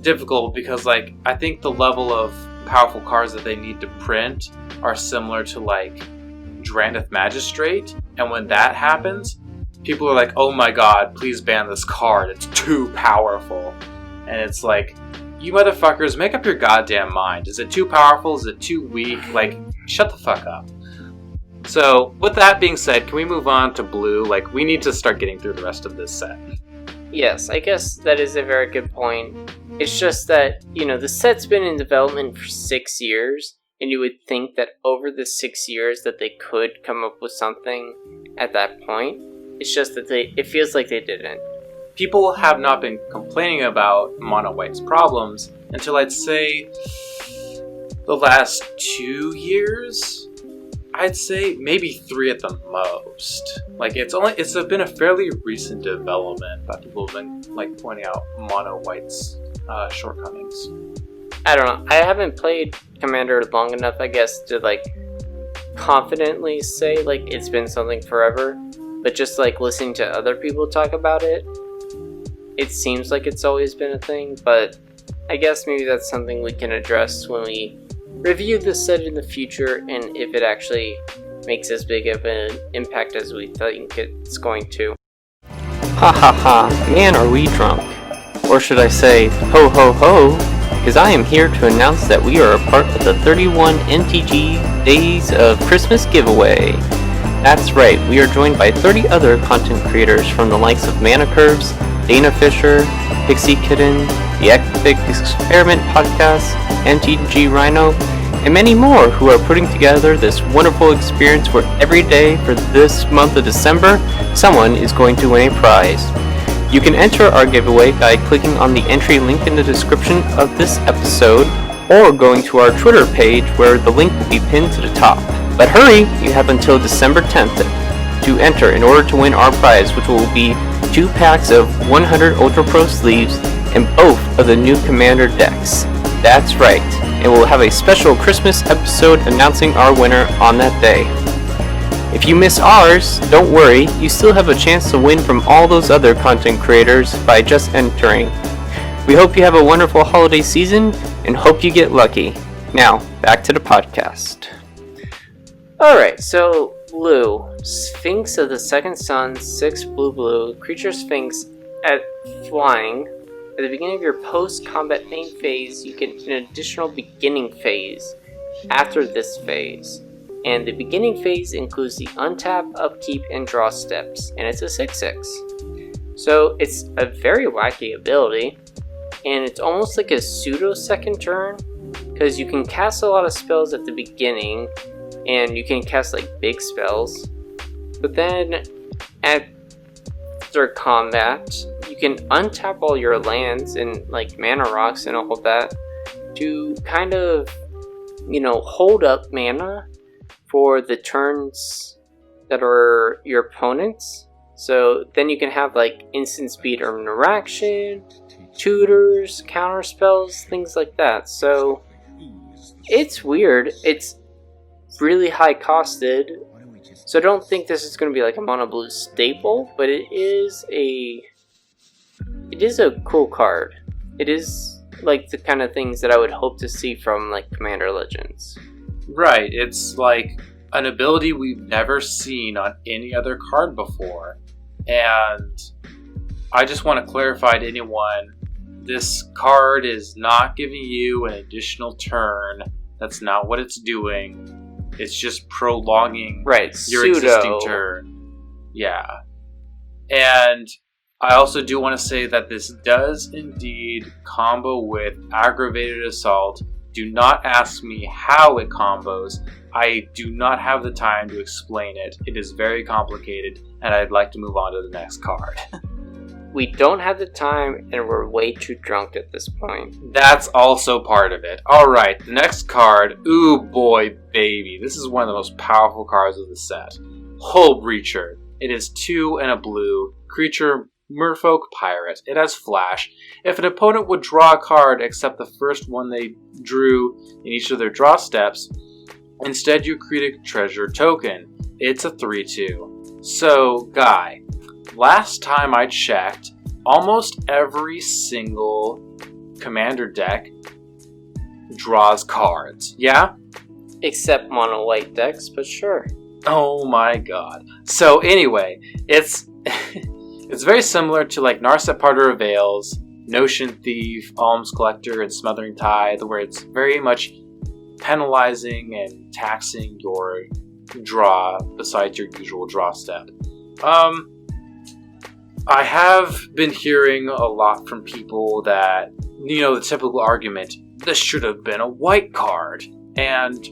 S2: difficult because like I think the level of powerful cards that they need to print are similar to like Drannith Magistrate, and when that happens, people are like, oh my god, please ban this card, it's too powerful. And it's like, you motherfuckers, make up your goddamn mind. Is it too powerful? Is it too weak? Like, shut the fuck up. So, with that being said, can we move on to blue? Like, we need to start getting through the rest of this set.
S3: Yes, I guess that is a very good point. It's just that, the set's been in development for 6 years, and you would think that over the 6 years that they could come up with something at that point. It's just that it feels like they didn't.
S2: people have not been complaining about mono white's problems until I'd say the last 2 years. I'd say maybe 3 at the most. Like it's been a fairly recent development that people have been like pointing out mono white's shortcomings.
S3: I don't know. I haven't played Commander long enough, I guess, to like confidently say like it's been something forever. But just like listening to other people talk about it, it seems like it's always been a thing. But I guess maybe that's something we can address when we review this set in the future, and if it actually makes as big of an impact as we think it's going to. Ha ha ha, man are we drunk. Or should I say, ho ho ho, because I am here to announce that we are a part of the 31 NTG Days of Christmas giveaway. That's right, we are joined by 30 other content creators from the likes of Mana Curves, Dana Fisher, Pixie Kitten, the Epic Experiment Podcast, NTG Rhino, and many more who are putting together this wonderful experience where every day for this month of December, someone is going to win a prize. You can enter our giveaway by clicking on the entry link in the description of this episode, or going to our Twitter page where the link will be pinned to the top. But hurry, you have until December 10th to enter in order to win our prize, which will be 2 packs of 100 Ultra Pro sleeves and both of the new Commander decks. That's right, and we'll have a special Christmas episode announcing our winner on that day. If you miss ours, don't worry, you still have a chance to win from all those other content creators by just entering. We hope you have a wonderful holiday season and hope you get lucky. Now, back to the podcast. Alright, so Blue, Sphinx of the Second Sun, 6 blue, creature Sphinx at flying. At the beginning of your post-combat main phase, you get an additional beginning phase after this phase. And the beginning phase includes the untap, upkeep, and draw steps, and it's a 6/6. So it's a very wacky ability, and it's almost like a pseudo second turn, because you can cast a lot of spells at the beginning, and you can cast like big spells, but then after combat, you can untap all your lands and like mana rocks and all that to kind of, hold up mana for the turns that are your opponents. So then you can have like instant speed or interaction, tutors, counter spells, things like that. So it's weird. It's really high costed. So I don't think this is going to be like a mono blue staple, but it is a cool card. It is like the kind of things that I would hope to see from like Commander Legends.
S2: Right, it's like an ability we've never seen on any other card before. And I just want to clarify to anyone, this card is not giving you an additional turn. That's not what it's doing. It's just prolonging your existing turn. Yeah. And I also do want to say that this does indeed combo with Aggravated Assault. Do not ask me how it combos. I do not have the time to explain it. It is very complicated, and I'd like to move on to the next card.
S3: We don't have the time, and we're way too drunk at this point.
S2: That's also part of it. Alright, the next card. Ooh boy, baby. This is one of the most powerful cards of the set. Hull Breacher. It is 2 and a blue. Creature, Merfolk Pirate. It has Flash. If an opponent would draw a card except the first one they drew in each of their draw steps, instead you create a treasure token. It's a 3/2. So, Guy, last time I checked, almost every single Commander deck draws cards. Yeah?
S3: Except mono white decks, but sure.
S2: Oh my god. So anyway, it's it's very similar to like Narset Parter of Veils, Notion Thief, Alms Collector, and Smothering Tithe, where it's very much penalizing and taxing your draw besides your usual draw step. I have been hearing a lot from people that, the typical argument, this should have been a white card. And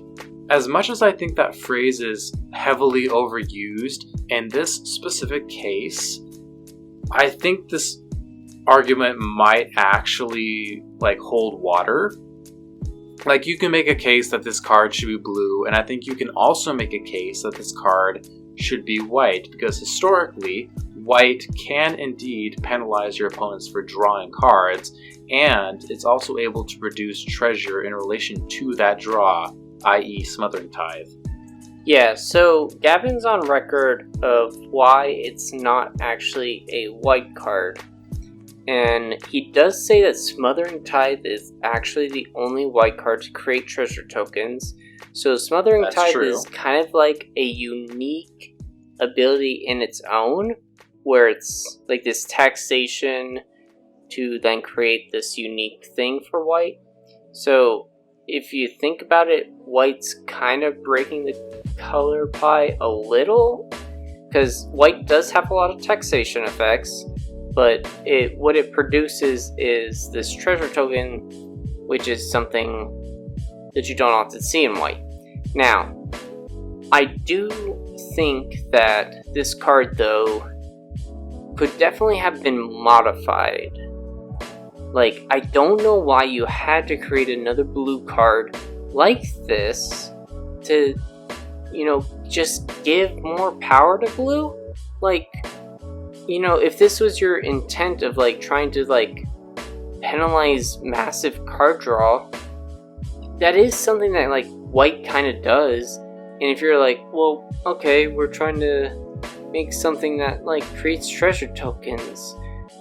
S2: as much as I think that phrase is heavily overused, in this specific case, I think this argument might actually like hold water. Like, you can make a case that this card should be blue, and I think you can also make a case that this card should be white, because historically, white can indeed penalize your opponents for drawing cards, and it's also able to produce treasure in relation to that draw, i.e. Smothering Tithe.
S3: Yeah, so Gavin's on record of why it's not actually a white card. And he does say that Smothering Tithe is actually the only white card to create treasure tokens. So Smothering Tithe is kind of like a unique ability in its own, where it's like this taxation to then create this unique thing for white. So if you think about it, white's kind of breaking the color pie a little, because white does have a lot of taxation effects, but what it produces is this treasure token, which is something that you don't often see in white. Now, I do think that this card, though, could definitely have been modified. Like, I don't know why you had to create another blue card like this to, just give more power to blue. Like, if this was your intent of, like, trying to, like, penalize massive card draw, that is something that, like, white kind of does. And if you're like, well, okay, we're trying to make something that, like, creates treasure tokens,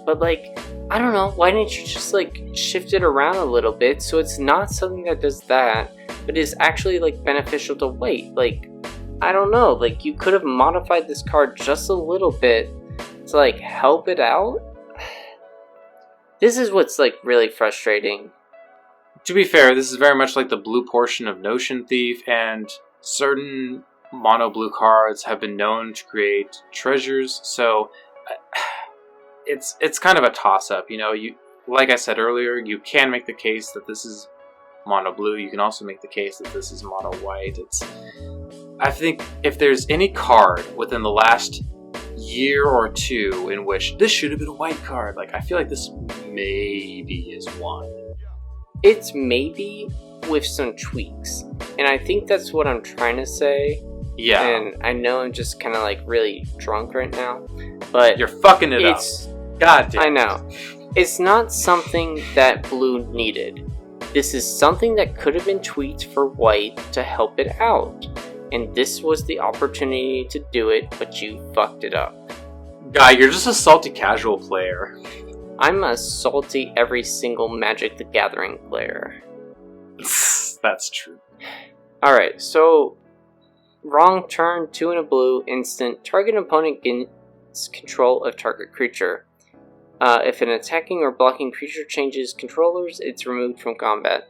S3: but, like, I don't know, why didn't you just, like, shift it around a little bit so it's not something that does that, but is actually, like, beneficial to white? Like, I don't know, like, you could have modified this card just a little bit to, like, help it out. This is what's, like, really frustrating.
S2: To be fair, this is very much like the blue portion of Notion Thief, and certain mono blue cards have been known to create treasures, so it's kind of a toss-up. You, like I said earlier, you can make the case that this is mono blue. You can also make the case that this is mono white. I think if there's any card within the last year or two in which this should have been a white card, like, I feel like this maybe is one.
S3: It's maybe with some tweaks, and I think that's what I'm trying to say.
S2: Yeah.
S3: And I know I'm just kind of, like, really drunk right now, but
S2: you're fucking it up. God damn.
S3: I know. It's not something that blue needed. This is something that could have been tweaked for white to help it out. And this was the opportunity to do it, but you fucked it up.
S2: Guy, you're just a salty casual player.
S3: I'm a salty every single Magic the Gathering player.
S2: That's true.
S3: Alright, so wrong turn, 2 and a blue, instant. Target opponent gains control of target creature. If an attacking or blocking creature changes controllers, it's removed from combat.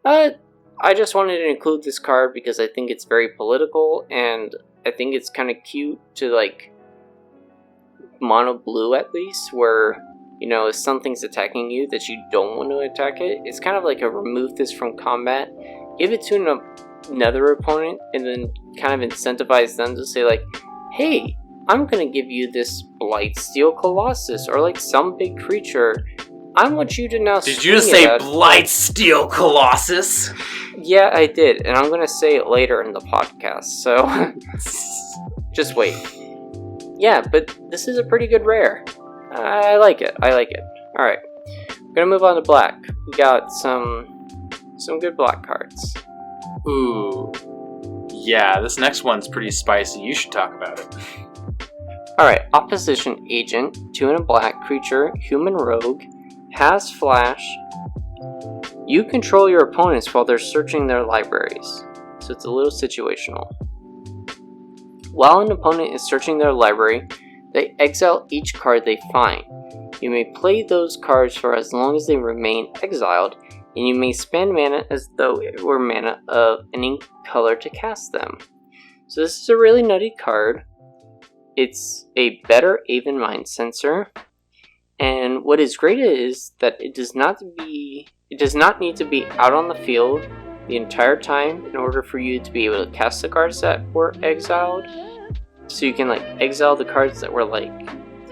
S3: I just wanted to include this card because I think it's very political, and I think it's kind of cute to, like, mono blue at least, where, if something's attacking you that you don't want to attack it, it's kind of like a remove this from combat, give it to another opponent, and then kind of incentivize them to say, like, hey, I'm gonna give you this Blightsteel Colossus, or, like, some big creature. I want you to now.
S2: Did you just say Blightsteel Colossus?
S3: Yeah, I did, and I'm gonna say it later in the podcast, so just wait. Yeah, but this is a pretty good rare. I like it. Alright, we're gonna move on to black. We got some good black cards.
S2: Ooh. Yeah, this next one's pretty spicy. You should talk about it.
S3: Alright, Opposition Agent, 2 and a black creature, human rogue, has flash. You control your opponents while they're searching their libraries. So it's a little situational. While an opponent is searching their library, they exile each card they find. You may play those cards for as long as they remain exiled, and you may spend mana as though it were mana of any color to cast them. So this is a really nutty card. It's a better Aven Mind Sensor, and what is great is that it does not need to be out on the field the entire time in order for you to be able to cast the cards that were exiled. So you can, like, exile the cards that were, like,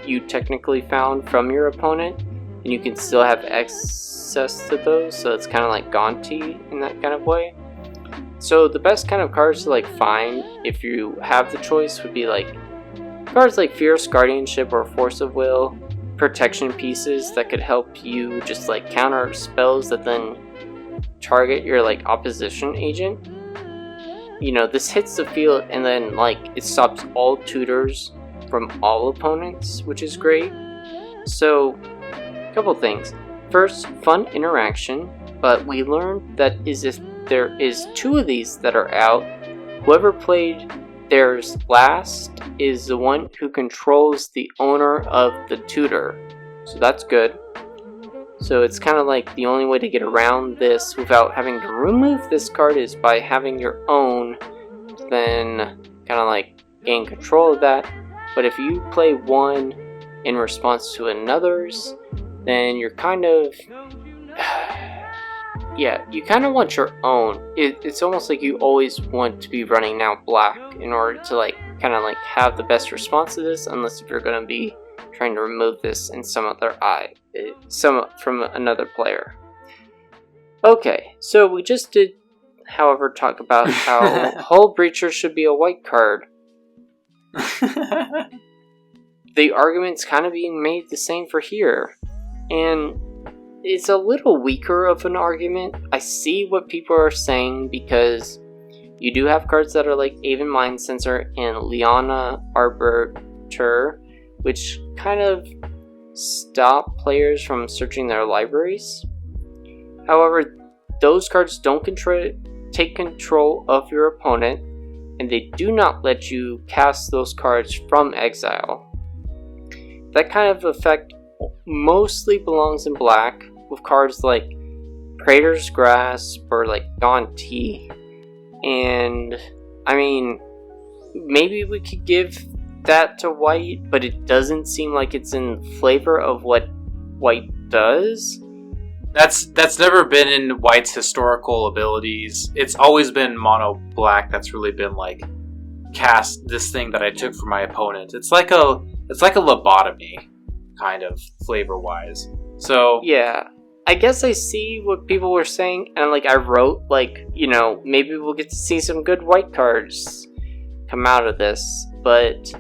S3: you technically found from your opponent, and and you can still have access to those, so it's kind of like Gonti in that kind of way. So the best kind of cards to like find if you have the choice would be like cards like Fierce Guardianship or Force of Will, protection pieces that could help you just like counter spells that then target your like opposition agent. You know, this hits the field and then like it stops all tutors from all opponents, which is great. So, a couple things. First, fun interaction, but we learned that if there is 2 of these that are out, whoever played theirs last is the one who controls the owner of the tutor. So that's good. So it's kind of like the only way to get around this without having to remove this card is by having your own, then kind of like gain control of that. But if you play one in response to another's, then you're kind of, yeah, you kind of want your own. It's almost like you always want to be running now black in order to like kind of like have the best response to this, unless if you're going to be trying to remove this in some from another player. Okay, so we just did, however, talk about how Hull Breacher should be a white card. The argument's kind of being made the same for here, and it's a little weaker of an argument. I see what people are saying because you do have cards that are like Aven Mind Sensor and Liana Arbiter, which kind of stop players from searching their libraries. However, those cards don't take control of your opponent, and they do not let you cast those cards from exile. That kind of effect mostly belongs in black, with cards like Praetor's Grasp or like Gonti. And I mean, maybe we could give that to white, but it doesn't seem like it's in flavor of what white does.
S2: That's never been in white's historical abilities. It's always been mono black that's really been like cast this thing that I took from my opponent. It's like a lobotomy kind of flavor wise. So
S3: yeah, I guess I see what people were saying, and like I wrote like, you know, maybe we'll get to see some good white cards come out of this, but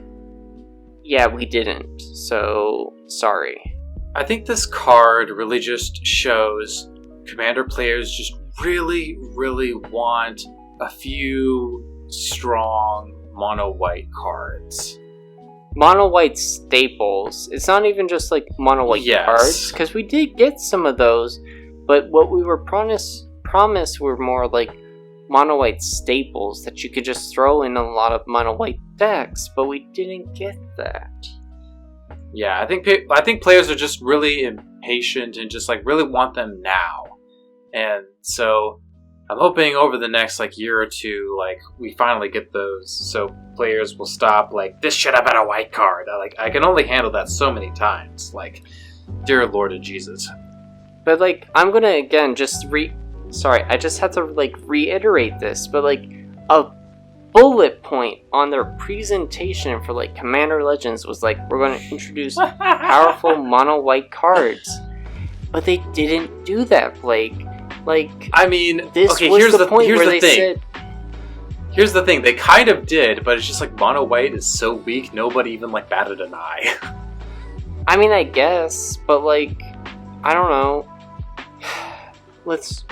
S3: yeah, we didn't. So sorry.
S2: I think this card really just shows Commander players just really, really want a few strong mono-white cards.
S3: Mono-white staples. It's not even just like mono-white cards, because we did get some of those, but what we were promised were more like mono-white staples that you could just throw in a lot of mono-white decks, but we didn't get that.
S2: Yeah, I think players are just really impatient and just like really want them now. And so I'm hoping over the next like year or two, like we finally get those, so players will stop like, this should have been a white card. I can only handle that so many times. Like, dear Lord of Jesus.
S3: But like, I'm gonna again just I just have to like reiterate this, but like a bullet point on their presentation for like Commander Legends was like, we're going to introduce powerful mono white cards, but they didn't do that, Blake. Like, I mean, this okay, was the point where they said.
S2: Here's the thing, they kind of did, but it's just like mono white is so weak, nobody even like batted an eye.
S3: I mean, I guess, but like, I don't know. Let's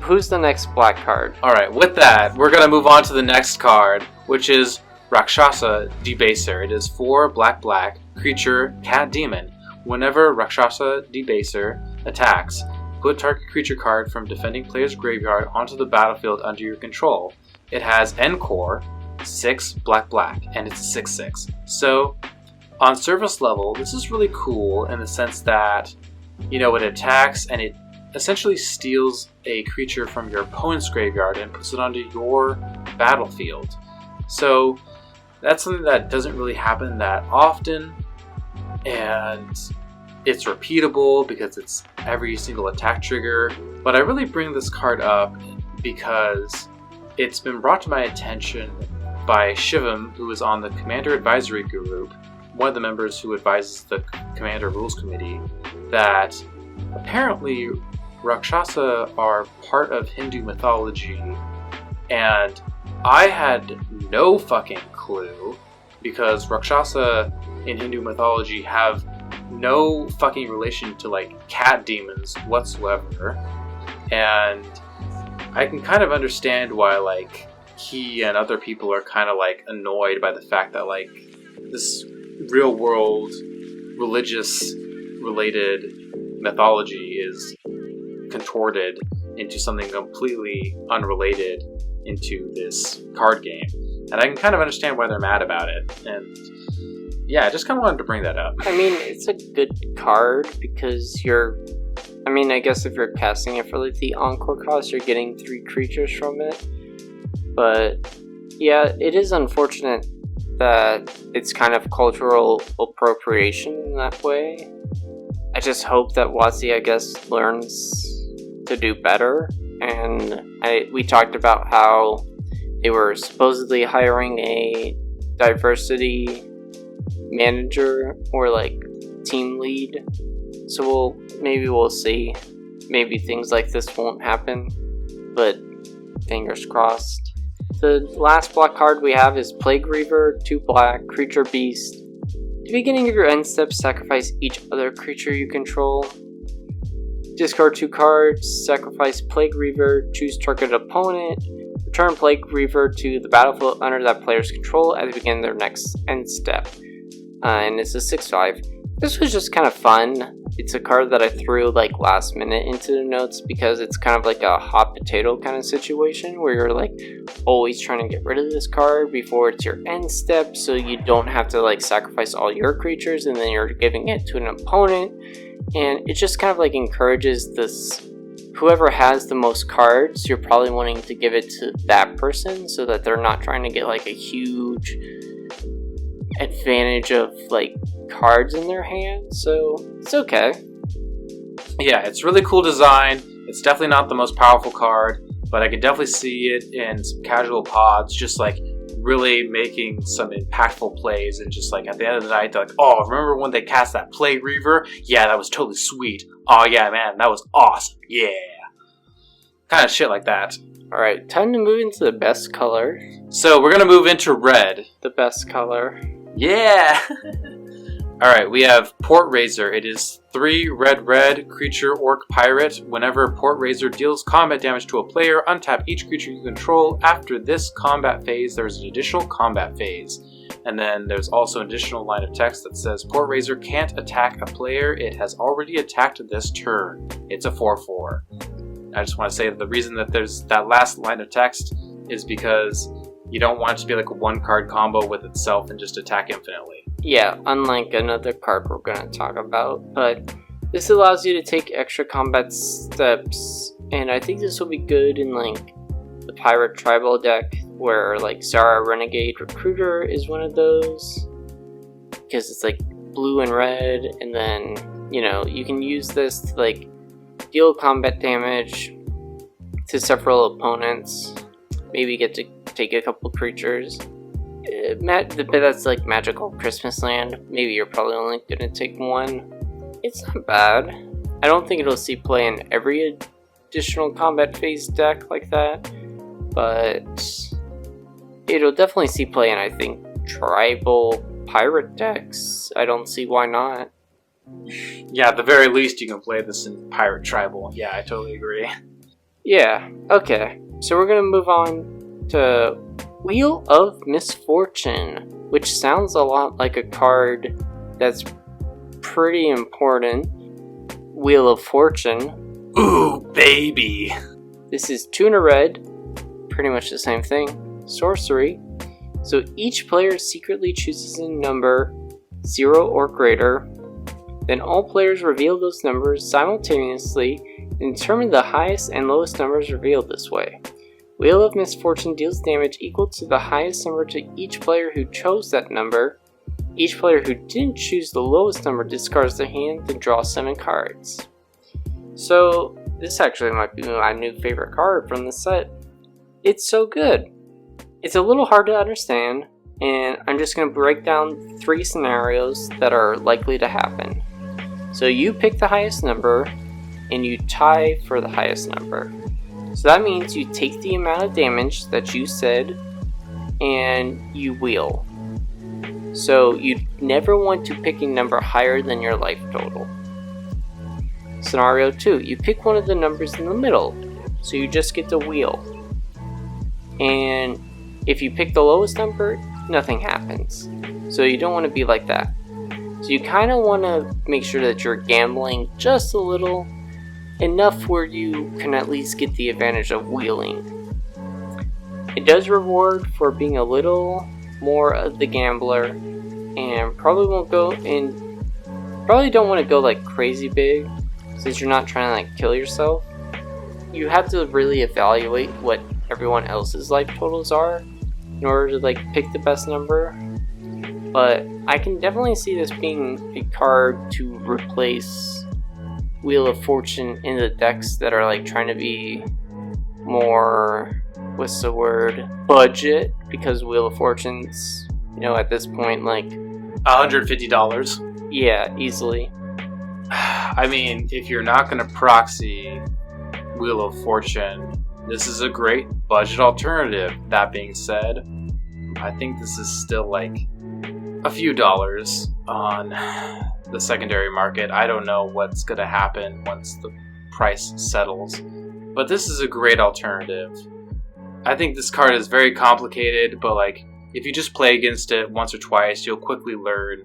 S3: who's the next black card?
S2: Alright, with that, we're gonna move on to the next card, which is Rakshasa Debaser. It is 4 black creature cat demon. Whenever Rakshasa Debaser attacks, put target creature card from defending player's graveyard onto the battlefield under your control. It has Encore, 6 black, and it's a 6/6. So, on surface level, this is really cool in the sense that, you know, it attacks and it essentially steals a creature from your opponent's graveyard and puts it onto your battlefield. So that's something that doesn't really happen that often, and it's repeatable because it's every single attack trigger. But I really bring this card up because it's been brought to my attention by Shivam, who is on the Commander Advisory Group, one of the members who advises the Commander Rules Committee, that apparently Rakshasa are part of Hindu mythology, and I had no fucking clue, because Rakshasa in Hindu mythology have no fucking relation to like cat demons whatsoever, and I can kind of understand why like he and other people are kind of like annoyed by the fact that like this real world religious related mythology is contorted into something completely unrelated into this card game, and I can kind of understand why they're mad about it. And yeah, I just kind of wanted to bring that up.
S3: I mean, it's a good card because I guess if you're casting it for like the Encore cost, you're getting 3 creatures from it. But yeah, it is unfortunate that it's kind of cultural appropriation in that way. I just hope that WotC, I guess, learns to do better. And we talked about how they were supposedly hiring a diversity manager or like team lead. So maybe we'll see. Maybe things like this won't happen, but fingers crossed. The last block card we have is Plague Reaver, 2 black, creature beast. At the beginning of your end step, sacrifice each other creature you control. Discard 2 cards, sacrifice Plague Reaver, choose target opponent, return Plague Reaver to the battlefield under that player's control at the beginning of their next end step. And it's a 6/5. This was just kind of fun. It's a card that I threw like last minute into the notes because it's kind of like a hot potato kind of situation where you're like always trying to get rid of this card before it's your end step, so you don't have to like sacrifice all your creatures and then you're giving it to an opponent. And it just kind of like encourages this, whoever has the most cards, you're probably wanting to give it to that person so that they're not trying to get like a huge advantage of like cards in their hand. So it's okay.
S2: Yeah, it's really cool design. It's definitely not the most powerful card, but I can definitely see it in some casual pods just like really making some impactful plays, and just like at the end of the night they're like, oh, remember when they cast that Plague Reaver? Yeah, that was totally sweet. Oh yeah, man, that was awesome. Yeah. Kind of shit like that.
S3: Alright, time to move into the best color.
S2: So we're gonna move into red.
S3: The best color.
S2: Yeah! Alright, we have Port Razor. It is 3 red, creature, orc, pirate. Whenever Port Razor deals combat damage to a player, untap each creature you control. After this combat phase, there's an additional combat phase. And then there's also an additional line of text that says, Port Razor can't attack a player. It has already attacked this turn. It's a 4/4. I just want to say that the reason that there's that last line of text is because you don't want it to be like a 1-card combo with itself and just attack infinitely.
S3: Yeah, unlike another card we're going to talk about, but this allows you to take extra combat steps, and I think this will be good in like the Pirate Tribal deck, where like Zara Renegade Recruiter is one of those, because it's like blue and red, and then, you know, you can use this to like deal combat damage to several opponents, maybe get to take a couple creatures. That's like Magical Christmas Land. Maybe you're probably only gonna take 1. It's not bad. I don't think it'll see play in every additional combat phase deck like that, but it'll definitely see play in, I think, tribal pirate decks. I don't see why not.
S2: Yeah, at the very least you can play this in Pirate Tribal. Yeah, I totally agree.
S3: Yeah, okay. So we're gonna move on to Wheel of Misfortune, which sounds a lot like a card that's pretty important. Wheel of Fortune.
S2: Ooh, baby!
S3: This is 2 and a red, pretty much the same thing. Sorcery. So each player secretly chooses a number 0 or greater. Then all players reveal those numbers simultaneously and determine the highest and lowest numbers revealed this way. Wheel of Misfortune deals damage equal to the highest number to each player who chose that number. Each player who didn't choose the lowest number discards their hand and draws 7 cards. So this actually might be my new favorite card from the set. It's so good. It's a little hard to understand, and I'm just going to break down 3 scenarios that are likely to happen. So you pick the highest number, and you tie for the highest number. So that means you take the amount of damage that you said and you wheel. So you never want to pick a number higher than your life total. Scenario 2, you pick one of the numbers in the middle, so you just get to wheel. And if you pick the lowest number, nothing happens. So you don't want to be like that. So you kind of want to make sure that you're gambling just a little, enough where you can at least get the advantage of wheeling. It does reward for being a little more of the gambler, and probably don't want to go like crazy big, since you're not trying to like kill yourself. You have to really evaluate what everyone else's life totals are in order to like pick the best number. But I can definitely see this being a card to replace Wheel of Fortune in the decks that are like trying to be more, what's the word, budget, because Wheel of Fortune's, at this point like
S2: $150.
S3: Yeah, easily.
S2: I mean, if you're not going to proxy Wheel of Fortune, this is a great budget alternative. That being said, I think this is still like a few dollars on the secondary market. I don't know what's going to happen once the price settles, but this is a great alternative. I think this card is very complicated, but like if you just play against it once or twice, you'll quickly learn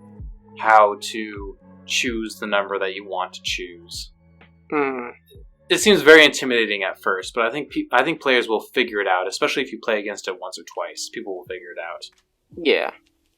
S2: how to choose the number that you want to choose. It seems very intimidating at first, but I think players will figure it out, especially if you play against it once or twice. People will figure it out.
S3: Yeah.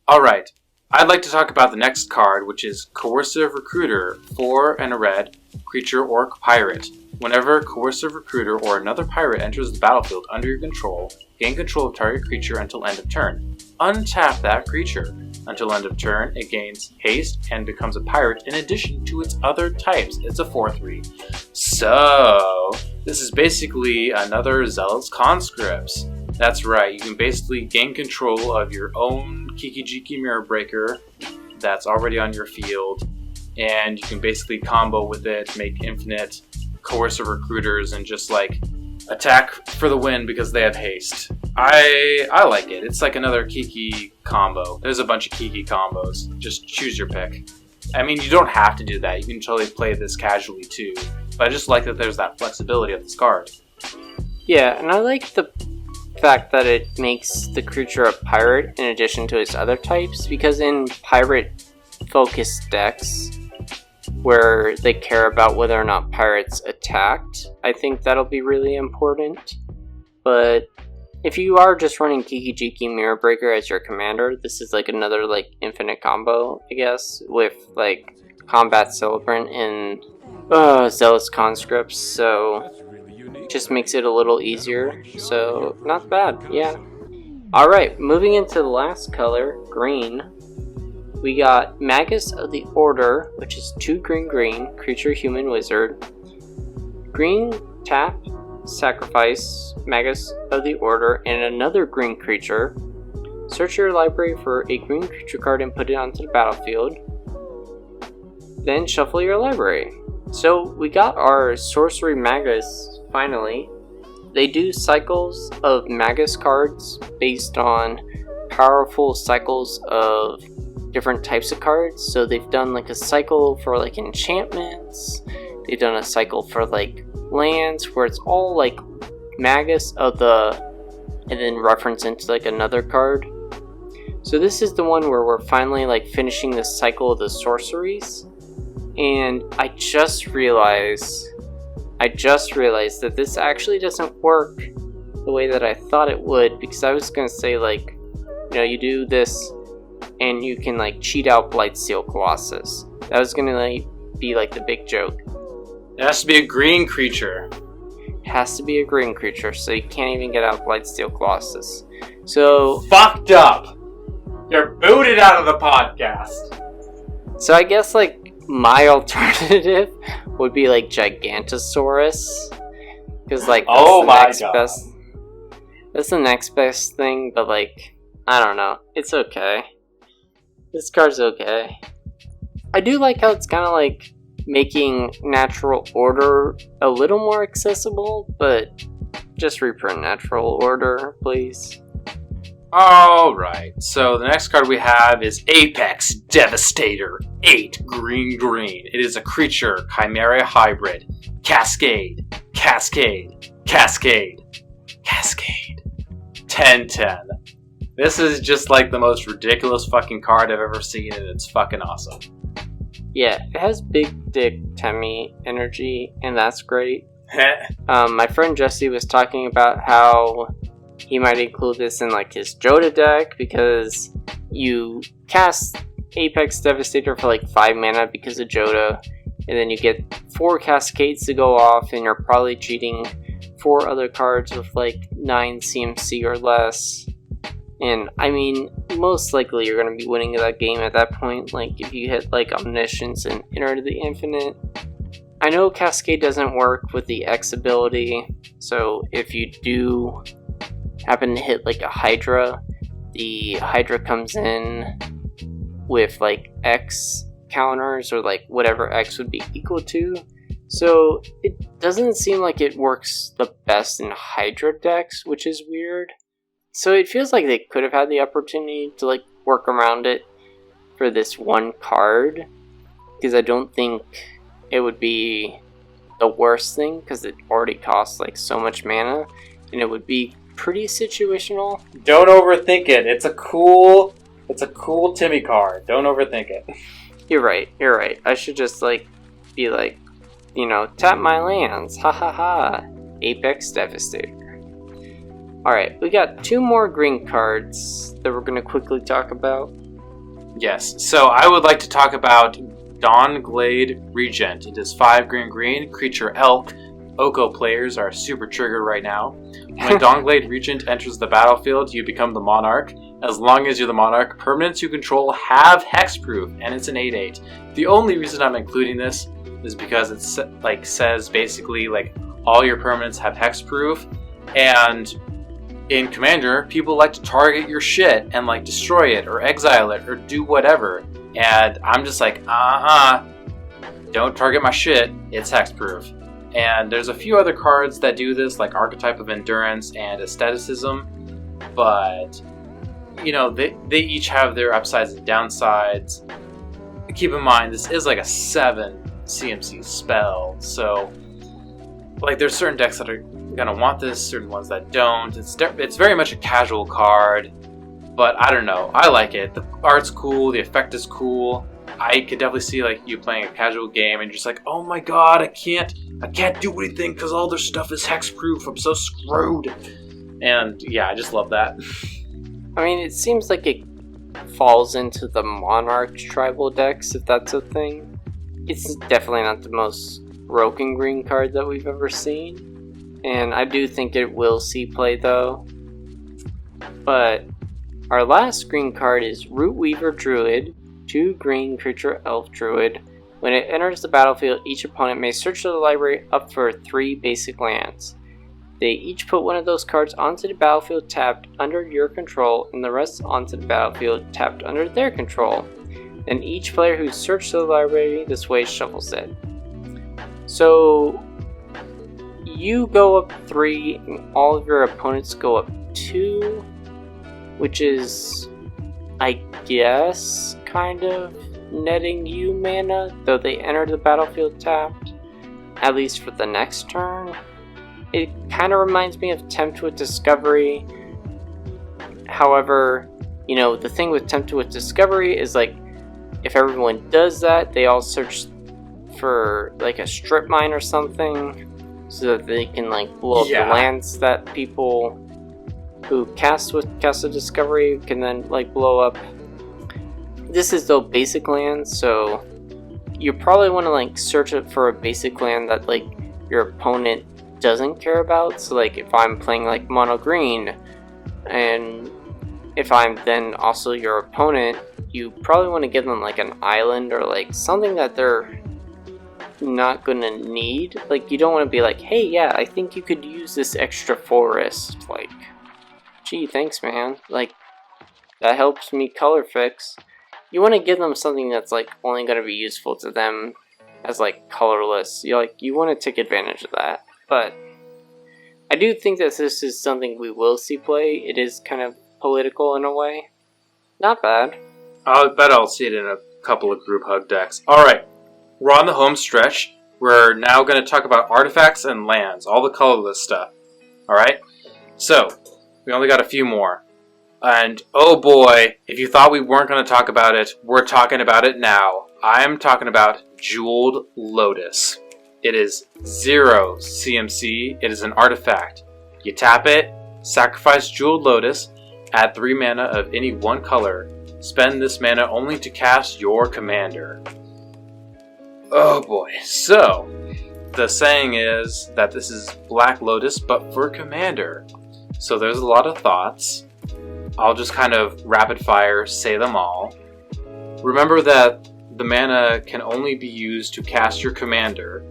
S2: Alright, I'd like to talk about the next card, which is Coercive Recruiter, 4 and a red, creature or pirate. Whenever Coercive Recruiter or another pirate enters the battlefield under your control, gain control of target creature until end of turn. Untap that creature. Until end of turn, it gains haste and becomes a pirate in addition to its other types. It's a 4/3. So, this is basically another Zealot's Conscripts. That's right, you can basically gain control of your own Kiki-Jiki Mirror Breaker that's already on your field, and you can basically combo with it, make infinite Coercive Recruiters, and just like attack for the win because they have haste. I like it. It's like another Kiki combo. There's a bunch of Kiki combos. Just choose your pick. I mean, you don't have to do that. You can totally play this casually too. But I just like that there's that flexibility of this card.
S3: Yeah, and I like the fact that it makes the creature a pirate in addition to its other types, because in pirate-focused decks, where they care about whether or not pirates attacked, I think that'll be really important. But if you are just running Kiki-Jiki Mirror Breaker as your commander, this is like another like infinite combo, I guess, with like Combat Celebrant and Zealous Conscripts, so just makes it a little easier, so not bad, yeah. Alright, moving into the last color, green. We got Magus of the Order, which is 2 green, creature, human, wizard. Green, tap, sacrifice, Magus of the Order, and another green creature. Search your library for a green creature card and put it onto the battlefield. Then shuffle your library. So we got our Sorcery Magus, finally. They do cycles of Magus cards based on powerful cycles of different types of cards. So they've done like a cycle for like enchantments, they've done a cycle for like lands, where it's all like Magus of the, and then reference into like another card. So this is the one where we're finally like finishing the cycle of the sorceries, and I just realized that this actually doesn't work the way that I thought it would, because I was gonna say like, you do this and you can like cheat out Blightsteel Colossus. That was gonna like be like the big joke.
S2: It has to be a green creature.
S3: It has to be a green creature, so you can't even get out Blightsteel Colossus. So
S2: fucked up. You're booted out of the podcast.
S3: So I guess like my alternative would be like Gigantosaurus, because like that's the next best thing. But like, I don't know, it's okay. This card's okay. I do like how it's kind of like making natural order a little more accessible, but just reprint natural order, please.
S2: Alright, so the next card we have is Apex Devastator. 8 green. It is a creature, Chimera hybrid. Cascade. 10/10. This is just like the most ridiculous fucking card I've ever seen, and it's fucking awesome.
S3: Yeah, it has big dick Temmie energy, and that's great. My friend Jesse was talking about how he might include this in like his Joda deck, because you cast Apex Devastator for like 5 mana because of Joda, and then you get 4 Cascades to go off, and you're probably cheating 4 other cards with like 9 CMC or less. And I mean, most likely you're going to be winning that game at that point, like if you hit like Omniscience and Enter the Infinite. I know Cascade doesn't work with the X ability, so if you do happen to hit like a Hydra, the Hydra comes in with like X counters, or like whatever X would be equal to. So it doesn't seem like it works the best in Hydra decks, which is weird. So it feels like they could have had the opportunity to like work around it for this one card, because I don't think it would be the worst thing, because it already costs like so much mana, and it would be pretty situational.
S2: Don't overthink it. It's a cool Timmy card. Don't overthink it.
S3: You're right. I should just like be like, you know, tap my lands. Ha ha ha. Apex Devastator. Alright, we got 2 more green cards that we're going to quickly talk about.
S2: Yes, so I would like to talk about Dawnglade Regent. It is 5 green, creature elk. Oko players are super triggered right now. When Dawnglade Regent enters the battlefield, you become the Monarch. As long as you're the Monarch, permanents you control have hexproof, and it's an 8/8. The only reason I'm including this is because it's like says basically like all your permanents have hexproof, and in Commander, people like to target your shit and like destroy it or exile it or do whatever. And I'm just like, don't target my shit, it's hexproof. And there's a few other cards that do this, like Archetype of Endurance and Aestheticism, but you know, they each have their upsides and downsides. Keep in mind, this is like a 7 CMC spell, so like there's certain decks that are gonna want this, certain ones that don't. It's very much a casual card, but I don't know, I like it. The art's cool, the effect is cool. I could definitely see like you playing a casual game and you're just like, oh my god, I can't do anything because all their stuff is hexproof, I'm so screwed. And yeah, I just love that.
S3: I mean, it seems like it falls into the Monarch tribal decks, if that's a thing. It's definitely not the most broken green card that we've ever seen, and I do think it will see play though. But our last green card is Rootweaver Druid, 2 green creature elf druid. When it enters the battlefield, each opponent may search the library up for 3 basic lands. They each put one of those cards onto the battlefield tapped under your control, and the rest onto the battlefield tapped under their control. Then each player who searched the library this way shuffles it. So you go up 3 and all of your opponents go up 2, which is, I guess, kind of netting you mana, though they enter the battlefield tapped, at least for the next turn. It kind of reminds me of Tempt with Discovery. However, you know, the thing with Tempt with Discovery is like, if everyone does that, they all search for like a strip mine or something, so that they can like blow up the lands that people who cast with Discovery can then like blow up. This is though basic land, so you probably want to like search it for a basic land that like your opponent doesn't care about. So like if I'm playing like mono green, and if I'm then also your opponent, you probably want to give them like an island or like something that they're not gonna need. Like you don't want to be like, hey, yeah, I think you could use this extra forest. Like, gee, thanks, man. Like, that helps me color fix. You want to give them something that's like only gonna be useful to them as like colorless. You want to take advantage of that. But I do think that this is something we will see play. It is kind of political in a way. Not bad.
S2: I bet I'll see it in a couple of group hug decks. Alright, we're on the home stretch. We're now going to talk about artifacts and lands, all the colorless stuff. Alright? So, we only got a few more. And, oh boy, if you thought we weren't going to talk about it, we're talking about it now. I'm talking about Jeweled Lotus. It is 0 CMC. It is an artifact. You tap it, sacrifice Jeweled Lotus, add 3 mana of any one color. Spend this mana only to cast your commander. Oh boy. So, the saying is that this is Black Lotus, but for commander. So there's a lot of thoughts. I'll just kind of rapid fire say them all. Remember that the mana can only be used to cast your commander,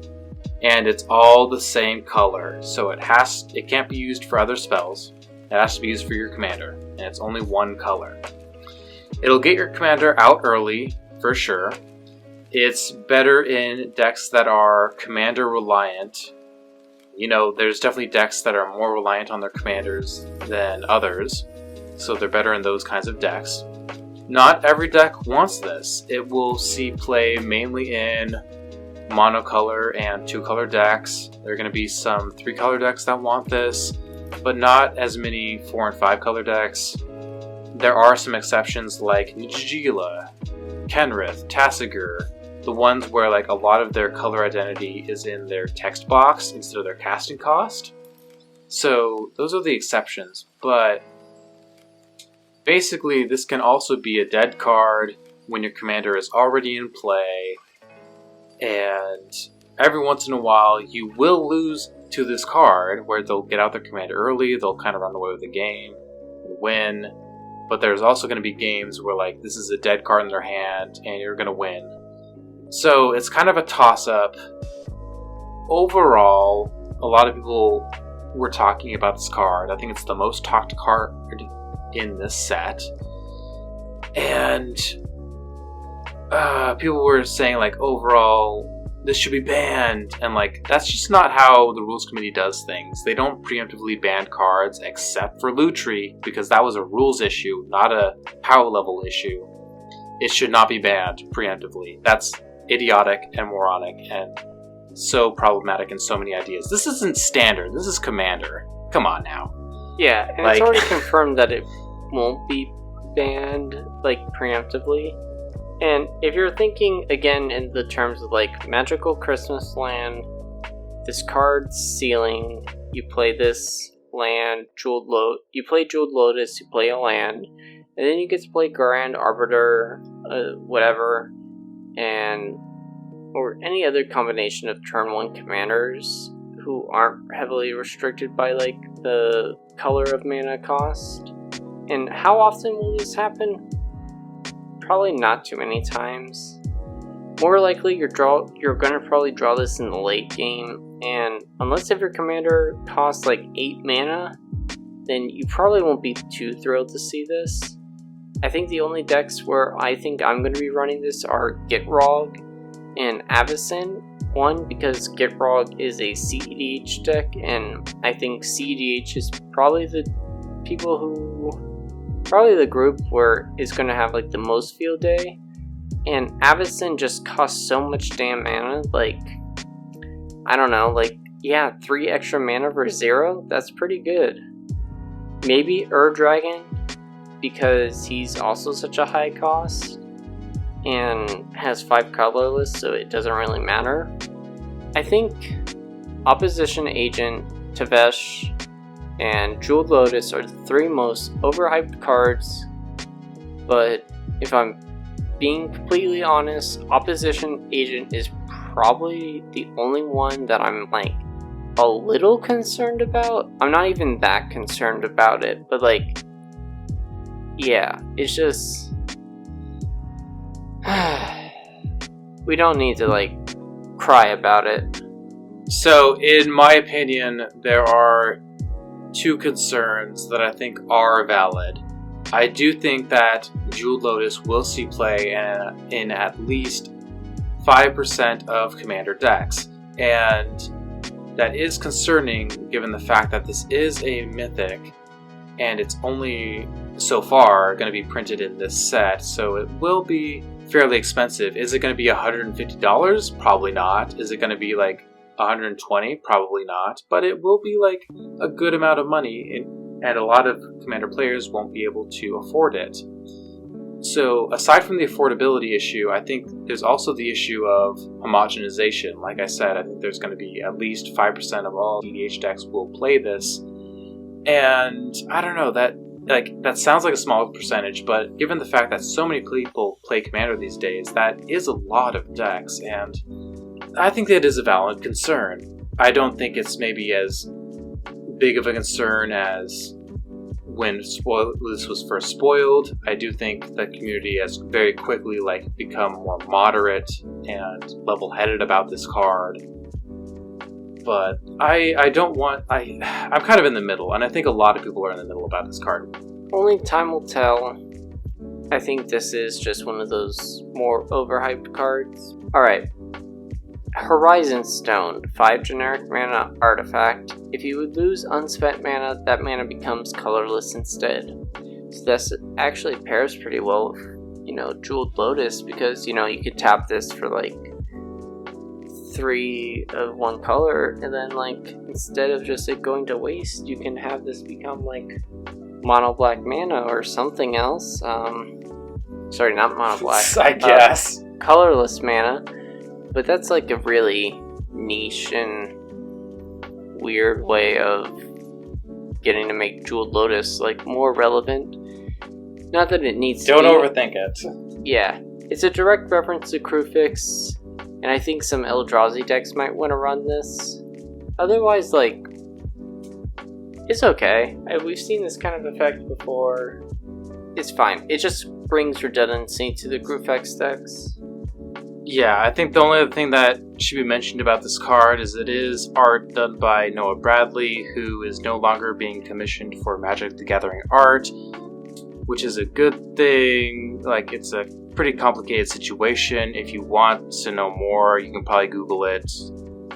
S2: and it's all the same color. So it can't be used for other spells. It has to be used for your commander, and it's only one color. It'll get your commander out early, for sure. It's better in decks that are commander reliant. You know, there's definitely decks that are more reliant on their commanders than others, so they're better in those kinds of decks. Not every deck wants this. It will see play mainly in monocolor and 2-color decks. There are going to be some 3-color decks that want this, but not as many 4 and 5-color decks. There are some exceptions like Njigila, Kenrith, Tassiger, the ones where like a lot of their color identity is in their text box instead of their casting cost. So those are the exceptions, but basically this can also be a dead card when your commander is already in play, and every once in a while you will lose to this card where they'll get out their commander early, they'll kind of run away with the game and win, but there's also going to be games where like this is a dead card in their hand and you're going to win. So it's kind of a toss-up. Overall, a lot of people were talking about this card. I think it's the most talked card in this set. And people were saying like overall this should be banned, and like that's just not how the rules committee does things. They don't preemptively ban cards except for Lutri, because that was a rules issue, not a power level issue. It should not be banned preemptively. That's idiotic and moronic and so problematic in so many ideas. This isn't standard. This is commander. Come on now.
S3: Yeah, and it's already confirmed that it won't be banned like preemptively. And if you're thinking again in the terms of like magical Christmas land, this card's ceiling, you play this land, you play Jeweled Lotus, you play a land, and then you get to play Grand Arbiter, whatever, or any other combination of turn 1 commanders who aren't heavily restricted by like the color of mana cost. And how often will this happen? Probably not too many times. More likely you're gonna probably draw this in the late game, and unless if your commander costs like 8 mana, then you probably won't be too thrilled to see this. I think the only decks where I think I'm going to be running this are Gitrog and Avacyn. One, because Gitrog is a CEDH deck, and I think CEDH is probably the group where it's going to have like the most field day. And Avacyn just costs so much damn mana, like, I don't know, like, yeah, 3 extra mana for 0? That's pretty good. Maybe Dragon, because he's also such a high cost and has 5 colorless, so it doesn't really matter. I think Opposition Agent, Tavesh, and Jeweled Lotus are the 3 most overhyped cards, but if I'm being completely honest, Opposition Agent is probably the only one that I'm like a little concerned about. I'm not even that concerned about it, but like, yeah, it's just we don't need to like cry about it.
S2: So in my opinion, there are 2 concerns that I think are valid. I do think that Jeweled Lotus will see play in at least 5% of commander decks. And that is concerning given the fact that this is a mythic and it's only so far going to be printed in this set, so it will be fairly expensive. Is it going to be $150? Probably not. Is it going to be like $120? Probably not. But it will be like a good amount of money, and a lot of commander players won't be able to afford it. So aside from the affordability issue, I think there's also the issue of homogenization. Like I said, I think there's going to be at least 5% of all EDH decks will play this. And I don't know, that sounds like a small percentage, but given the fact that so many people play Commander these days, that is a lot of decks, and I think that is a valid concern. I don't think it's maybe as big of a concern as when this was first spoiled. I do think the community has very quickly become more moderate and level-headed about this card. But I'm kind of in the middle, and I think a lot of people are in the middle about this card.
S3: Only time will tell. I think this is just one of those more overhyped cards. Alright. Horizon Stone, 5 generic mana artifact. If you would lose unspent mana, that mana becomes colorless instead. So this actually pairs pretty well with, Jeweled Lotus, because, you could tap this for 3 of one color, and then instead of just it going to waste, you can have this become mono black mana or something else. Sorry, not mono black.
S2: I guess.
S3: Colorless mana. But that's a really niche and weird way of getting to make Jeweled Lotus more relevant. Not that it needs to
S2: Don't
S3: be.
S2: overthink it.
S3: Yeah. It's a direct reference to Crewfix, and I think some Eldrazi decks might want to run this. Otherwise, it's okay. We've seen this kind of effect before. It's fine. It just brings redundancy to the Crewfix decks.
S2: Yeah, I think the only other thing that should be mentioned about this card is it is art done by Noah Bradley, who is no longer being commissioned for Magic the Gathering art, which is a good thing. It's a pretty complicated situation. If you want to know more, you can probably Google it.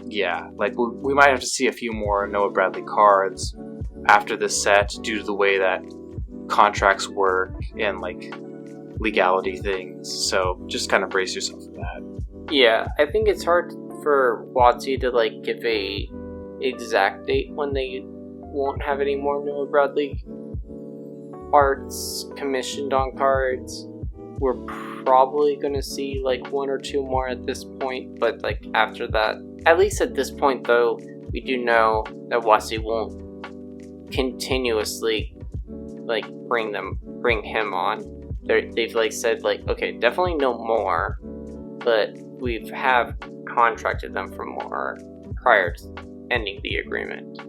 S2: Yeah, we might have to see a few more Noah Bradley cards after this set due to the way that contracts work and legality things. So just kind of brace yourself for that.
S3: Yeah, I think it's hard for WotC to give a exact date when they won't have any more Noah Bradley arts commissioned on cards. We're probably going to see 1 or 2 more at this point, but after that, at least at this point though, we do know that WotC won't continuously bring him on. They've said okay, definitely no more, but we have contracted them for more prior to ending the agreement.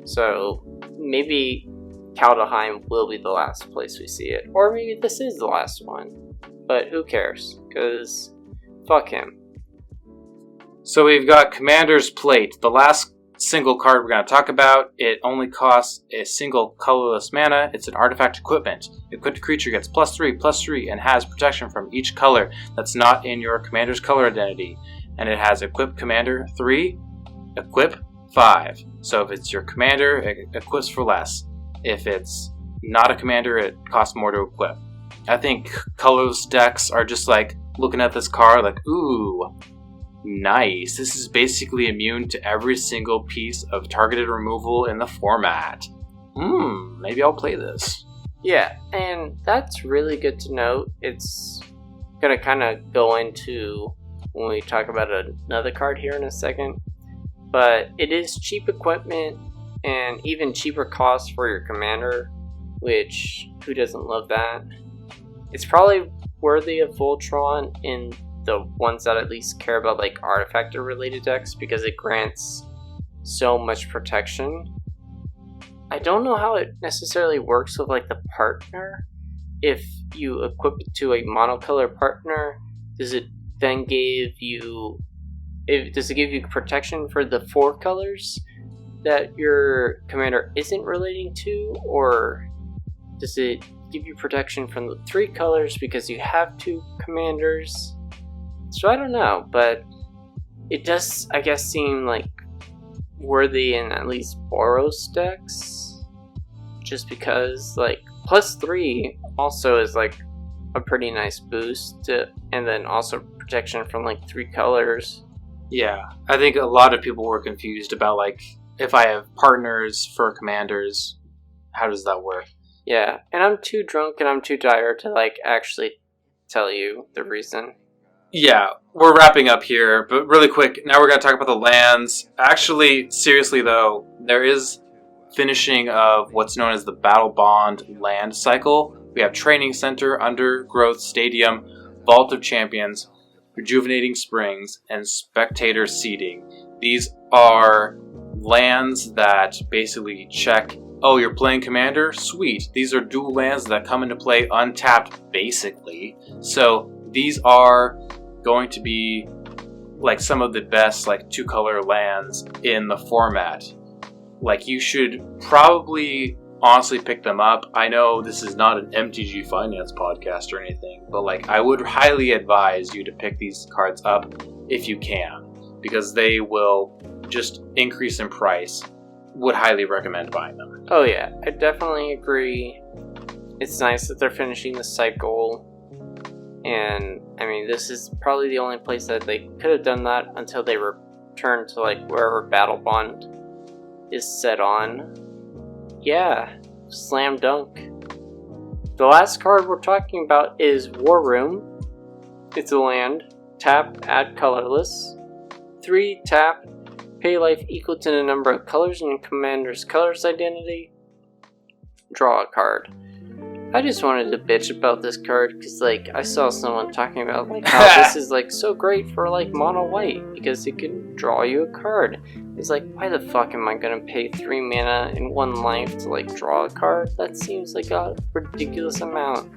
S3: So maybe Kaldheim will be the last place we see it, or maybe this is the last one. But who cares? Because fuck him.
S2: So we've got Commander's Plate, the last single card we're going to talk about. It only costs a single colorless mana. It's an artifact equipment. Equipped creature gets +3/+3 and has protection from each color that's not in your commander's color identity. And it has equip commander 3, equip 5. So if it's your commander, it equips for less. If it's not a commander, it costs more to equip. I think colorless decks are just looking at this card ooh, nice. This is basically immune to every single piece of targeted removal in the format. Maybe I'll play this.
S3: Yeah, and that's really good to note. It's gonna kind of go into when we talk about another card here in a second. But it is cheap equipment and even cheaper cost for your commander, which who doesn't love that? It's probably worthy of Voltron in the ones that at least care about artifact related decks, because it grants so much protection. I don't know how it necessarily works with the partner. If you equip it to a monocolor partner, does it then give you protection for the 4 colors that your commander isn't relating to, or does it give you protection from the 3 colors because you have 2 commanders? So I don't know, but it does, I guess, seem like worthy in at least Boros decks. Just because, like, +3 also is, like, a pretty nice boost, and then also protection from, like, 3 colors.
S2: Yeah, I think a lot of people were confused about, like, if I have partners for commanders, how does that work?
S3: Yeah, and I'm too drunk and I'm too tired to, like, actually tell you the reason.
S2: Yeah, we're wrapping up here, but really quick, now we're going to talk about the lands. Actually, seriously though, there is finishing of what's known as the Battle Bond land cycle. We have Training Center, Undergrowth Stadium, Vault of Champions, Rejuvenating Springs, and Spectator Seeding. These are lands that basically check, oh, you're playing Commander? Sweet. These are dual lands that come into play untapped, basically. So these are going to be like some of the best like 2-color lands in the format. Like, you should probably honestly pick them up. I know this is not an MTG Finance podcast or anything, but like, I would highly advise you to pick these cards up if you can, because they will just increase in price. Would highly recommend buying them.
S3: Oh yeah, I definitely agree. It's nice that they're finishing the cycle. And, I mean, this is probably the only place that they could have done that until they returned to, like, wherever Battle Bond is set on. Yeah, slam dunk. The last card we're talking about is War Room. It's a land. Tap, add colorless. 3, tap, pay life equal to the number of colors in your commander's colors identity. Draw a card. I just wanted to bitch about this card because, like, I saw someone talking about, like, how this is, like, so great for, like, mono white because it can draw you a card. It's like, why the fuck am I gonna pay 3 mana and 1 life to, like, draw a card? That seems like a ridiculous amount.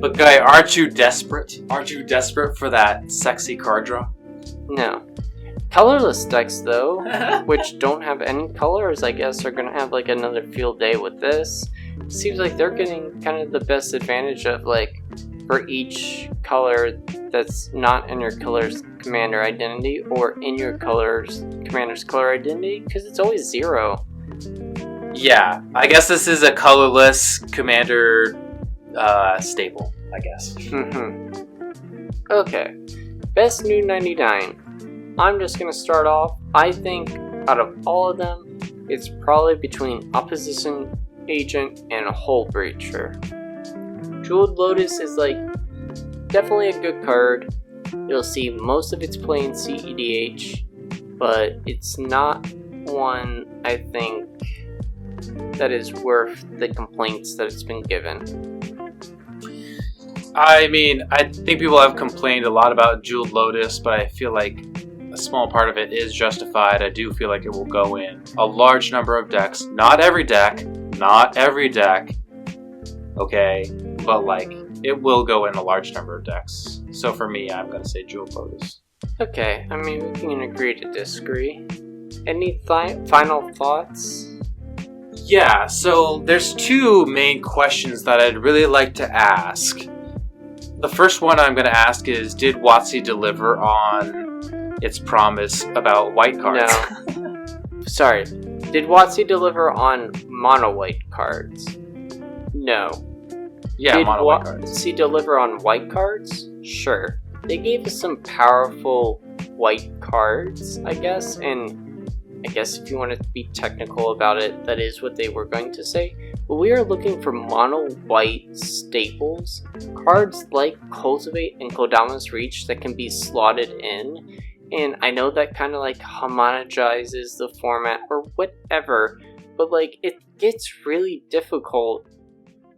S2: But Guy, aren't you desperate? Aren't you desperate for that sexy card draw?
S3: No. Colorless decks, though, which don't have any colors, I guess, are gonna have, like, another field day with this. Seems like they're getting kind of the best advantage of, like, for each color that's not in your color's commander identity or in your color's commander's color identity, because it's always 0.
S2: Yeah, I guess this is a colorless commander staple, I guess.
S3: Okay, best new 99. I'm just going to start off. I think out of all of them, it's probably between Opposition Agent and Hull Breacher. Jeweled Lotus is, like, definitely a good card. You'll see most of its play in EDH, but it's not one, I think, that is worth the complaints that it's been given.
S2: I mean, I think people have complained a lot about Jeweled Lotus, but I feel like a small part of it is justified. I do feel like it will go in a large number of decks. Not every deck, okay, but like, it will go in a large number of decks. So for me, I'm going to say Jeweled Lotus.
S3: Okay, I mean, we can agree to disagree. Any final thoughts?
S2: Yeah, so there's 2 main questions that I'd really like to ask. The first one I'm going to ask is, did WotC deliver on its promise about white cards?
S3: No. Sorry. Did WotC deliver on mono white cards? No.
S2: Yeah,
S3: did
S2: mono white cards.
S3: WotC deliver on white cards? Sure. They gave us some powerful white cards, I guess, and I guess if you want to be technical about it, that is what they were going to say. But we are looking for mono white staples, cards like Cultivate and Kodama's Reach that can be slotted in. And I know that kind of like homogenizes the format or whatever, but like, it gets really difficult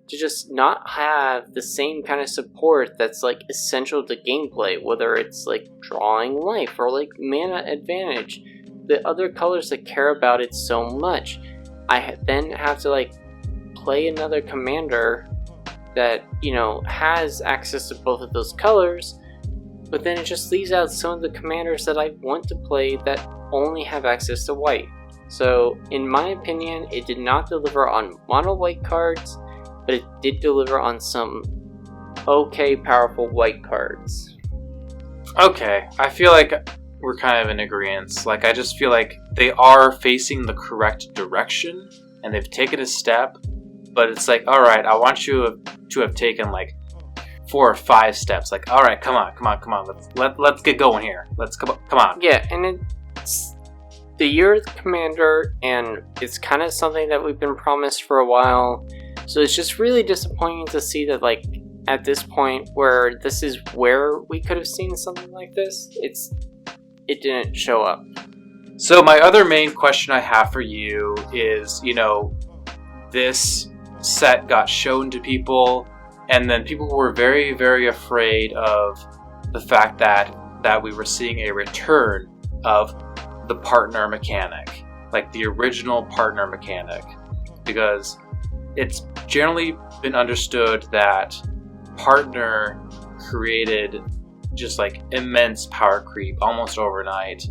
S3: to just not have the same kind of support that's like essential to gameplay, whether it's like drawing life or like mana advantage. The other colors that care about it so much, I then have to like play another commander that, you know, has access to both of those colors, but then it just leaves out some of the commanders that I want to play that only have access to white. So in my opinion, it did not deliver on mono white cards, but it did deliver on some okay, powerful white cards.
S2: Okay, I feel like we're kind of in agreement. Like, I just feel like they are facing the correct direction, and they've taken a step, but it's like, alright, I want you to have taken, like, 4 or 5 steps. Like, alright, come on, let's get going here. Come on.
S3: Yeah, and it's the year of the Commander, and it's kind of something that we've been promised for a while, so it's just really disappointing to see that, like, at this point, where this is where we could have seen something like this, it didn't show up.
S2: So my other main question I have for you is, this set got shown to people, and then people were very, very afraid of the fact that we were seeing a return of the partner mechanic, like the original partner mechanic, because it's generally been understood that partner created just like immense power creep almost overnight.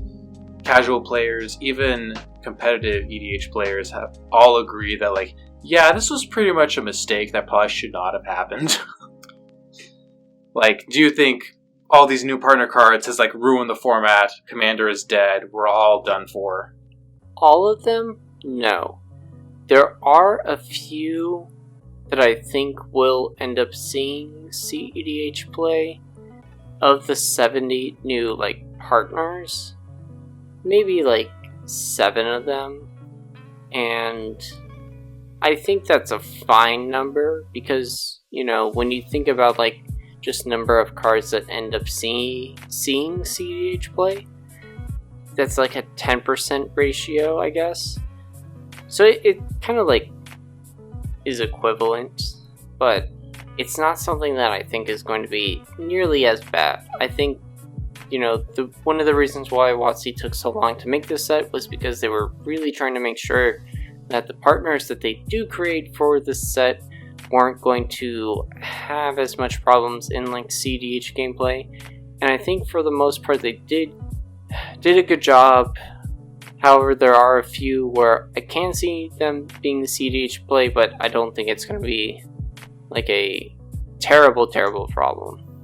S2: Casual players, even competitive EDH players, have all agreed that, like, yeah, this was pretty much a mistake that probably should not have happened. Like, do you think all these new partner cards has like ruined the format? Commander is dead. We're all done for.
S3: All of them? No. There are a few that I think will end up seeing EDH play. Of the 70 new, like, partners, maybe, like, 7 of them. And I think that's a fine number because, when you think about, like, just number of cards that end up seeing EDH play, that's like a 10% ratio, I guess. So it kind of, like, is equivalent, but it's not something that I think is going to be nearly as bad. I think, one of the reasons why WotC took so long to make this set was because they were really trying to make sure that the partners that they do create for this set weren't going to have as much problems in, like, CDH gameplay. And I think for the most part they did a good job. However, there are a few where I can see them being the CDH play, but I don't think it's going to be like a terrible problem.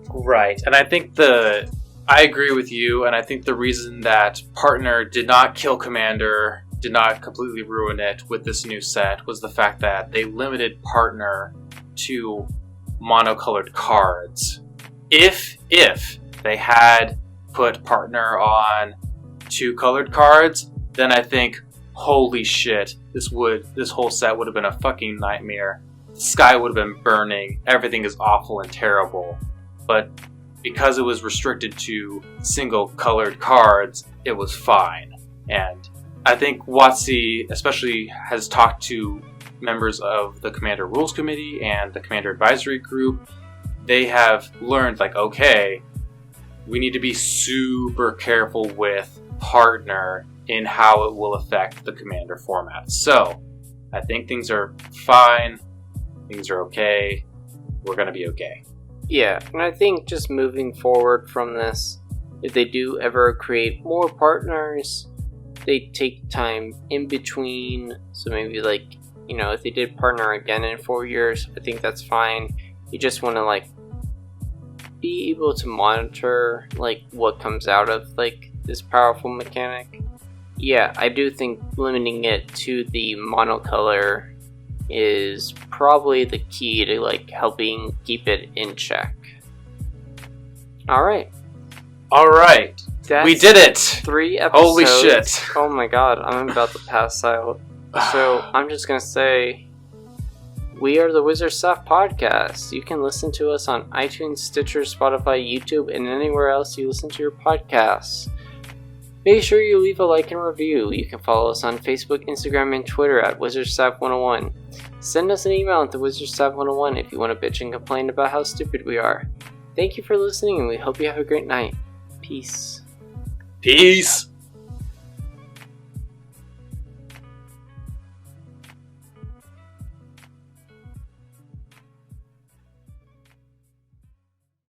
S2: Right, and I think I agree with you, and I think the reason that partner did not kill Commander, did not completely ruin it with this new set, was the fact that they limited partner to monocolored cards. If they had put partner on 2 colored cards, then I think, holy shit, this whole set would have been a fucking nightmare. The sky would have been burning, everything is awful and terrible. But because it was restricted to single colored cards, it was fine. And I think WotC especially has talked to members of the Commander Rules Committee and the Commander Advisory Group. They have learned, like, okay, we need to be super careful with partner in how it will affect the Commander format. So, I think things are fine. Things are okay. We're going to be okay.
S3: Yeah, and I think just moving forward from this, if they do ever create more partners, they take time in between. So maybe, like, if they did partner again in 4 years, I think that's fine. You just want to, like, be able to monitor, like, what comes out of, like, this powerful mechanic. Yeah, I do think limiting it to the monocolor is probably the key to, like, helping keep it in check. Alright. We did it! 3 episodes.
S2: Holy shit.
S3: Oh my god, I'm about to pass out. So, I'm just gonna say, we are the Wizard Stuff Podcast. You can listen to us on iTunes, Stitcher, Spotify, YouTube, and anywhere else you listen to your podcasts. Make sure you leave a like and review. You can follow us on Facebook, Instagram, and Twitter at WizardStaff101. Send us an email at thewizardstaff101 if you want to bitch and complain about how stupid we are. Thank you for listening, and we hope you have a great night. Peace.
S2: Peace!